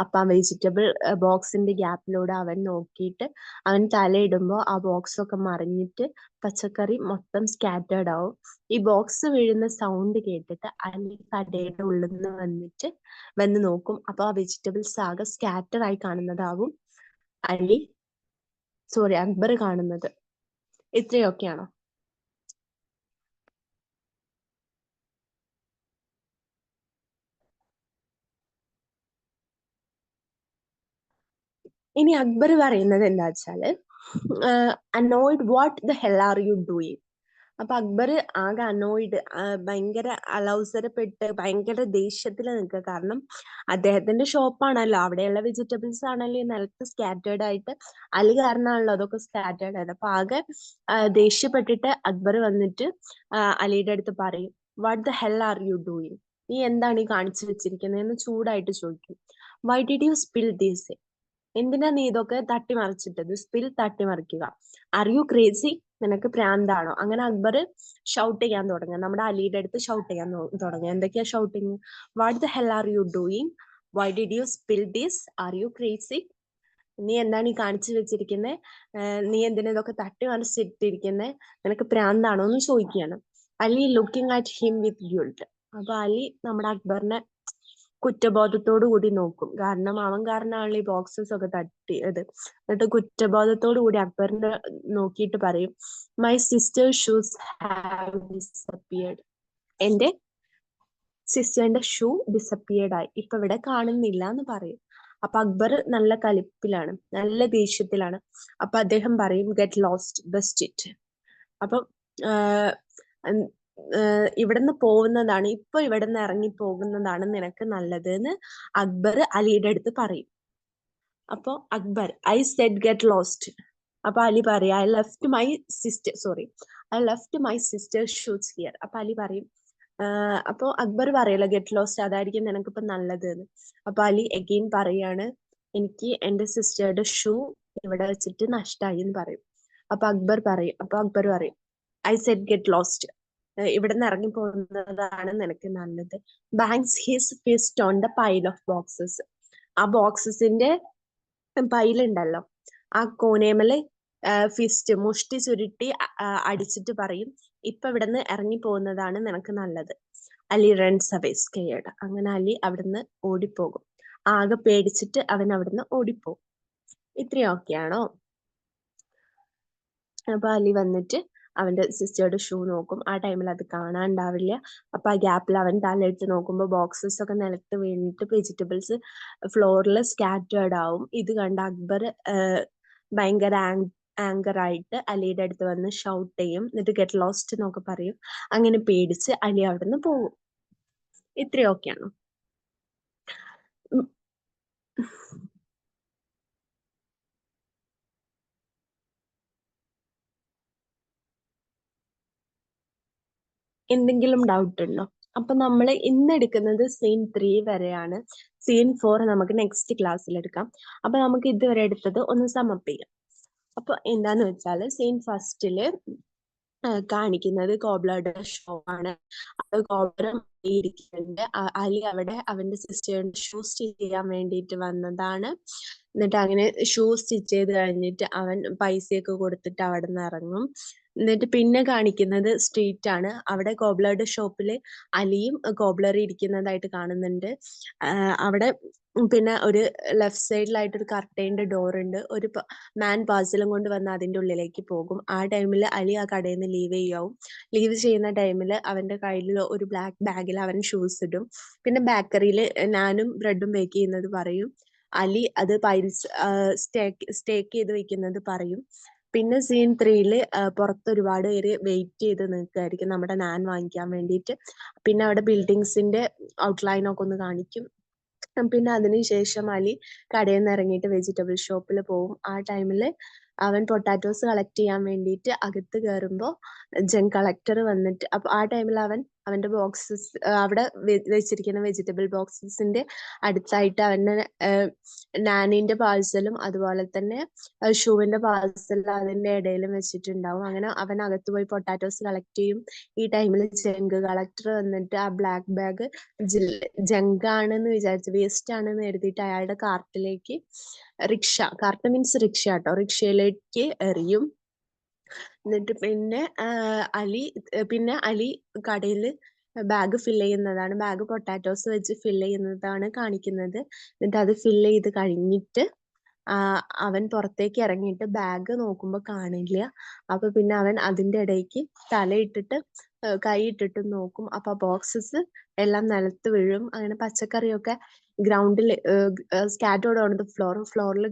അപ്പൊ ആ വെജിറ്റബിൾ ബോക്സിന്റെ ഗ്യാപ്പിലൂടെ അവൻ നോക്കിയിട്ട് അവൻ തലയിടുമ്പോ ആ ബോക്സ് ഒക്കെ മറിഞ്ഞിട്ട് പച്ചക്കറി മൊത്തം സ്കാറ്റേർഡ് ആവും. ഈ ബോക്സ് വീഴുന്ന സൗണ്ട് കേട്ടിട്ട് അലി കടയുടെ ഉള്ളിൽ നിന്ന് വന്ന് നോക്കും. അപ്പൊ ആ വെജിറ്റബിൾസ് ആകെ സ്കാറ്റർ ആയി കാണുന്നതാവും അക്ബർ കാണുന്നത്. ഇത്രയൊക്കെയാണോ? ഇനി അക്ബർ പറയുന്നത് എന്താ വെച്ചാല്, annoyed what the hell are you doing. അപ്പൊ അക്ബർ ആകെ അനോയ്ഡ്, ഭയങ്കര അലൗസരപ്പെട്ട് ഭയങ്കര ദേഷ്യത്തിൽ നിൽക്കുക. കാരണം അദ്ദേഹത്തിന്റെ ഷോപ്പാണല്ലോ, അവിടെയുള്ള വെജിറ്റബിൾസ് ആണല്ലോ ഈ നിലത്ത് സ്കാറ്റേർഡ് ആയിട്ട്, അലി കാരണമാണല്ലോ അതൊക്കെ സ്കാറ്റേർഡ് ആയത്. അപ്പൊ ആകെ ദേഷ്യപ്പെട്ടിട്ട് അക്ബർ വന്നിട്ട് അലിയുടെ അടുത്ത് പറയും, what the hell are you doing, നീ എന്താണ് ഈ കാണിച്ചു വെച്ചിരിക്കുന്നത് എന്ന് ചൂടായിട്ട് ചോദിക്കും. Why did you spill these, എന്തിനാ നീ ഇതൊക്കെ തട്ടിമറിച്ചിട്ടത്? സ്പിൽ തട്ടിമറിക്കുക. ആർ യു ക്രേസി, നിനക്ക് പ്രാന്താണോ? അങ്ങനെ അക്ബർ ഷൗട്ട് ചെയ്യാൻ തുടങ്ങുക. നമ്മുടെ അലിയുടെ അടുത്ത് ഷൗട്ട് ചെയ്യാൻ തുടങ്ങുക. എന്തൊക്കെയാ shouting? What the hell are you doing, why did you spill this, are you crazy, നീ എന്താണ് ഈ കാണിച്ചു വെച്ചിരിക്കുന്നത്, നീ എന്തിനാ ഇതൊക്കെ തട്ടിമറിച്ചിട്ടിരിക്കുന്നത്, നിനക്ക് പ്രാന്താണോ എന്ന് ചോദിക്കുകയാണ്. Ali looking at him with guilt. അപ്പൊ അലി നമ്മുടെ അക്ബറിനെ കുറ്റബോധത്തോടു കൂടി നോക്കും. കാരണം അവൻ കാരണമാണ് ഈ ബോക്സസ് ഒക്കെ തട്ടിയത്. എന്നിട്ട് കുറ്റബോധത്തോടു കൂടി അക്ബറിനെ നോക്കിയിട്ട് പറയും, my sister shoes have disappeared. എന്റെ സിസ്റ്ററിന്റെ ഷൂ ഡിസപ്പിയർഡ് ആയി, ഇപ്പൊ ഇവിടെ കാണുന്നില്ല എന്ന് പറയും. അപ്പൊ അക്ബർ നല്ല കലിപ്പിലാണ്, നല്ല ദേഷ്യത്തിലാണ്. അപ്പൊ അദ്ദേഹം പറയും, ഗെറ്റ് ലോസ്റ്റ്, ബെസ്റ്റ് ഇറ്റ്. അപ്പൊ ഇവിടുന്ന് പോകുന്നതാണ്, ഇപ്പൊ ഇവിടുന്ന് ഇറങ്ങി പോകുന്നതാണ് നിനക്ക് നല്ലത് എന്ന് അക്ബർ അലിയുടെ അടുത്ത് പറയും. അപ്പൊ Akbar, I said get lost. അപ്പൊ അലി പറയും, I left my sister shoes here. അപ്പൊ അലി പറയും, അപ്പൊ അക്ബർ പറയല്ലോ ഗെറ്റ് ലോസ്റ്റ്, അതായിരിക്കും നിനക്കിപ്പോ നല്ലത് എന്ന്. അപ്പൊ അലി എഗെയിൻ പറയാണ്, എനിക്ക് എന്റെ സിസ്റ്ററുടെ ഷൂ ഇവിടെ വെച്ചിട്ട് നഷ്ടമായി എന്ന് പറയും. അപ്പൊ അക്ബർ പറയും, ഐ സെഡ് ഗെറ്റ് ലോസ്റ്റ്, ഇവിടുന്ന് ഇറങ്ങി പോകുന്നതാണ് നിനക്ക് നല്ലത്. Bangs his fist on the pile of boxes. ആ ബോക്സസിന്റെ പൈലുണ്ടല്ലോ, ആ കോനേമല് ഫിസ്റ്റ് മുഷ്ടി ചുരുട്ടി അടിച്ചിട്ട് പറയും, ഇപ്പൊ ഇവിടുന്ന് ഇറങ്ങി പോകുന്നതാണ് നിനക്ക് നല്ലത്. Ali runs away scared. അങ്ങനെ അലി അവിടുന്ന് ഓടിപ്പോകും. ആകെ പേടിച്ചിട്ട് അവൻ അവിടുന്ന് ഓടിപ്പോകും. ഇത്രയൊക്കെയാണോ? അപ്പൊ അലി വന്നിട്ട് അവന്റെ സിസ്റ്ററുടെ ഷൂ നോക്കും. ആ ടൈമിൽ അത് കാണാണ്ടാവില്ല. അപ്പൊ ആ ഗ്യാപ്പിൽ അവൻ തലയിട്ട് നോക്കുമ്പോൾ ബോക്സസ് ഒക്കെ നിലത്ത് വീണിട്ട് വെജിറ്റബിൾസ് ഫ്ലോറിൽ സ്കാറ്റേർഡ് ആവും. ഇത് കണ്ട അക്ബർ ഭയങ്കര ആങ്കർ ആയിട്ട് അലിയുടെ അടുത്ത് വന്ന് ഷൗട്ട് ചെയ്യും. എന്നിട്ട് ഗെറ്റ് ലോസ്റ്റ് എന്നൊക്കെ പറയും. അങ്ങനെ പേടിച്ച് അലി അവിടുന്ന് പോകും. ഇത്രയൊക്കെയാണ്. എന്തെങ്കിലും ഡൗട്ട് ഉണ്ടോ? അപ്പൊ നമ്മൾ ഇന്ന് എടുക്കുന്നത് സീൻ 3 വരെയാണ്. സീൻ 4 നമുക്ക് നെക്സ്റ്റ് ക്ലാസ്സിൽ എടുക്കാം. അപ്പൊ നമുക്ക് ഇതുവരെ എടുത്തത് ഒന്ന് സമപ്പ് ചെയ്യാം. അപ്പൊ എന്താന്ന് വെച്ചാല് സീൻ ഫസ്റ്റില് കാണിക്കുന്നത് കോബ്ലറുടെ ഷോ ആണ്. അത് കോബ്ലർ ഇരിക്കുന്നുണ്ട്. അലി അവിടെ അവന്റെ സിസ്റ്ററിന്റെ ഷൂ സ്റ്റിച്ച് ചെയ്യാൻ വേണ്ടിയിട്ട് വന്നതാണ്. എന്നിട്ട് അങ്ങനെ ഷൂ സ്റ്റിച്ച് ചെയ്ത് കഴിഞ്ഞിട്ട് അവൻ പൈസയൊക്കെ കൊടുത്തിട്ട് അവിടെ നിന്ന് ഇറങ്ങും. എന്നിട്ട് പിന്നെ കാണിക്കുന്നത് സ്ട്രീറ്റ് ആണ്. അവിടെ കോബ്ലറുടെ ഷോപ്പിൽ അലിയും കോബ്ലറും ഇരിക്കുന്നതായിട്ട് കാണുന്നുണ്ട്. അവിടെ പിന്നെ ഒരു ലെഫ്റ്റ് സൈഡിലായിട്ട് ഒരു കർട്ടൈൻഡ് ഡോർ ഉണ്ട്. ഒരു മാൻ പാഴ്സലും കൊണ്ട് വന്ന് അതിന്റെ ഉള്ളിലേക്ക് പോകും. ആ ടൈമിൽ അലി ആ കടയിൽ നിന്ന് ലീവ് ചെയ്യാവും. ലീവ് ചെയ്യുന്ന ടൈമിൽ അവന്റെ കയ്യിൽ ഒരു ബ്ലാക്ക് ബാഗിൽ അവൻ ഷൂസ് ഇടും. പിന്നെ ബേക്കറിയിൽ നാനും ബ്രെഡും ബേക്ക് ചെയ്യുന്നത് പറയും. അലി അത് പൈൽസ് സ്റ്റേക്ക് ചെയ്ത് വെക്കുന്നത് പറയും. പിന്നെ സീൻ 3 പുറത്ത് ഒരുപാട് പേര് വെയിറ്റ് ചെയ്ത് നിൽക്കുകയായിരിക്കും നമ്മുടെ നാൻ വാങ്ങിക്കാൻ വേണ്ടിയിട്ട്. പിന്നെ അവിടെ ബിൽഡിങ്സിന്റെ ഔട്ട്ലൈൻ ഒക്കെ ഒന്ന് കാണിക്കും. പിന്നെ അതിനുശേഷം അലി കടയിൽ നിന്ന് ഇറങ്ങിയിട്ട് വെജിറ്റബിൾ ഷോപ്പിൽ പോകും. ആ ടൈമിൽ അവൻ പൊട്ടാറ്റോസ് കളക്ട് ചെയ്യാൻ വേണ്ടിയിട്ട് അകത്ത് കയറുമ്പോൾ ജങ്ക് കളക്ടർ വന്നിട്ട്, അപ്പൊ ആ ടൈമിൽ അവന്റെ ബോക്സസ് അവിടെ വെച്ചിരിക്കുന്ന വെജിറ്റബിൾ ബോക്സസിന്റെ അടുത്തായിട്ട് അവന്റെ നാനിന്റെ പാഴ്സലും അതുപോലെ തന്നെ ഷൂവിന്റെ പാഴ്സലും അതിന്റെ ഇടയിലും വെച്ചിട്ടുണ്ടാവും. അങ്ങനെ അവൻ അകത്ത് പോയി പൊട്ടാറ്റോസ് കളക്ട് ചെയ്യും. ഈ ടൈമിൽ ജങ്ക് കളക്ടർ വന്നിട്ട് ആ ബ്ലാക്ക് ബാഗ് ജങ്ക് ആണെന്ന് വിചാരിച്ച്, വേസ്റ്റ് ആണെന്ന് കരുതിയിട്ട് അയാളുടെ കാർട്ടിലേക്ക് കാർട്ട് മീൻസ് റിക്ഷ കേട്ടോ, റിക്ഷയിലേക്ക് എറിയും. എന്നിട്ട് പിന്നെ അലി കടയിൽ ബാഗ് ഫില്ല് ചെയ്യുന്നതാണ്, ബാഗ് പൊട്ടാറ്റോസ് വെച്ച് ഫില്ല് ചെയ്യുന്നതാണ് കാണിക്കുന്നത്. എന്നിട്ട് അത് ഫില്ല് ചെയ്ത് കഴിഞ്ഞിട്ട് അവൻ പുറത്തേക്ക് ഇറങ്ങിയിട്ട് ബാഗ് നോക്കുമ്പോൾ കാണില്ല. അപ്പൊ പിന്നെ അവൻ അതിന്റെ ഇടയ്ക്ക് തലയിട്ടിട്ട് കൈ ഇട്ടിട്ട് നോക്കും. അപ്പൊ ബോക്സസ് എല്ലാം നിലത്ത് വീഴും. അങ്ങനെ പച്ചക്കറിയൊക്കെ ഗ്രൗണ്ടിൽ സ്കാറ്റേർഡ് ഓൺ ദ ഫ്ലോറിൽ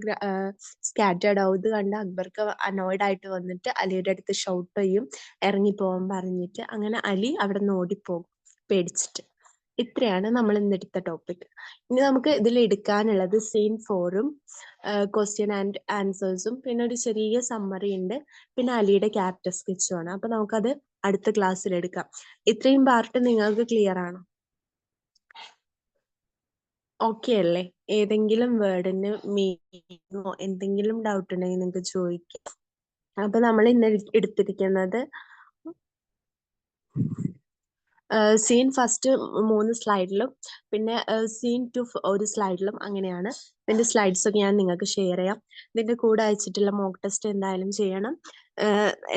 സ്കാറ്റേർഡ് ആവും. ഇത് കണ്ട് അക്ബർക്ക് അനോയ്ഡ് ആയിട്ട് വന്നിട്ട് അലിയുടെ അടുത്ത് ഷൗട്ട് ചെയ്യും, ഇറങ്ങിപ്പോവാൻ പറഞ്ഞിട്ട്. അങ്ങനെ അലി അവിടെ നിന്ന് ഓടിപ്പോകും പേടിച്ചിട്ട്. ഇത്രയാണ് നമ്മൾ ഇന്നെടുത്ത ടോപ്പിക്. ഇനി നമുക്ക് ഇതിൽ എടുക്കാനുള്ളത് സീൻ 4ഉം ക്വസ്റ്റ്യൻ ആൻഡ് ആൻസേഴ്സും പിന്നെ ഒരു ചെറിയ സമ്മറി ഉണ്ട്, പിന്നെ അലിയുടെ ക്യാരക്ടർ സ്കെച്ചും ആണ്. അപ്പൊ നമുക്കത് അടുത്ത ക്ലാസ്സിൽ എടുക്കാം. ഇത്രയും പാർട്ട് നിങ്ങൾക്ക് ക്ലിയർ ആണോ? ഓക്കെ അല്ലേ? ഏതെങ്കിലും വേർഡിന് മീനിങ്ങോ എന്തെങ്കിലും ഡൗട്ട് ഉണ്ടെങ്കിൽ നിങ്ങൾക്ക് ചോദിക്കാം. അപ്പൊ നമ്മൾ ഇന്ന് എടുത്തിരിക്കുന്നത് സീൻ ഫസ്റ്റ് 3 സ്ലൈഡിലും പിന്നെ സീൻ 2 ഒരു സ്ലൈഡിലും അങ്ങനെയാണ്. ഇതിന്റെ സ്ലൈഡ്സ് ഒക്കെ ഞാൻ നിങ്ങൾക്ക് ഷെയർ ചെയ്യാം. ഇതിന്റെ കൂടെ അയച്ചിട്ടുള്ള മോക്ക് ടെസ്റ്റ് എന്തായാലും ചെയ്യണം.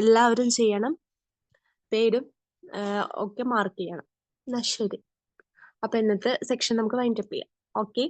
എല്ലാവരും ചെയ്യണം. പേരും ഒക്കെ മാർക്ക് ചെയ്യണം. എന്നാ ശരി. അപ്പൊ ഇന്നത്തെ സെക്ഷൻ നമുക്ക് വൈൻഡ് അപ്പ് ചെയ്യാം. ഓക്കെ.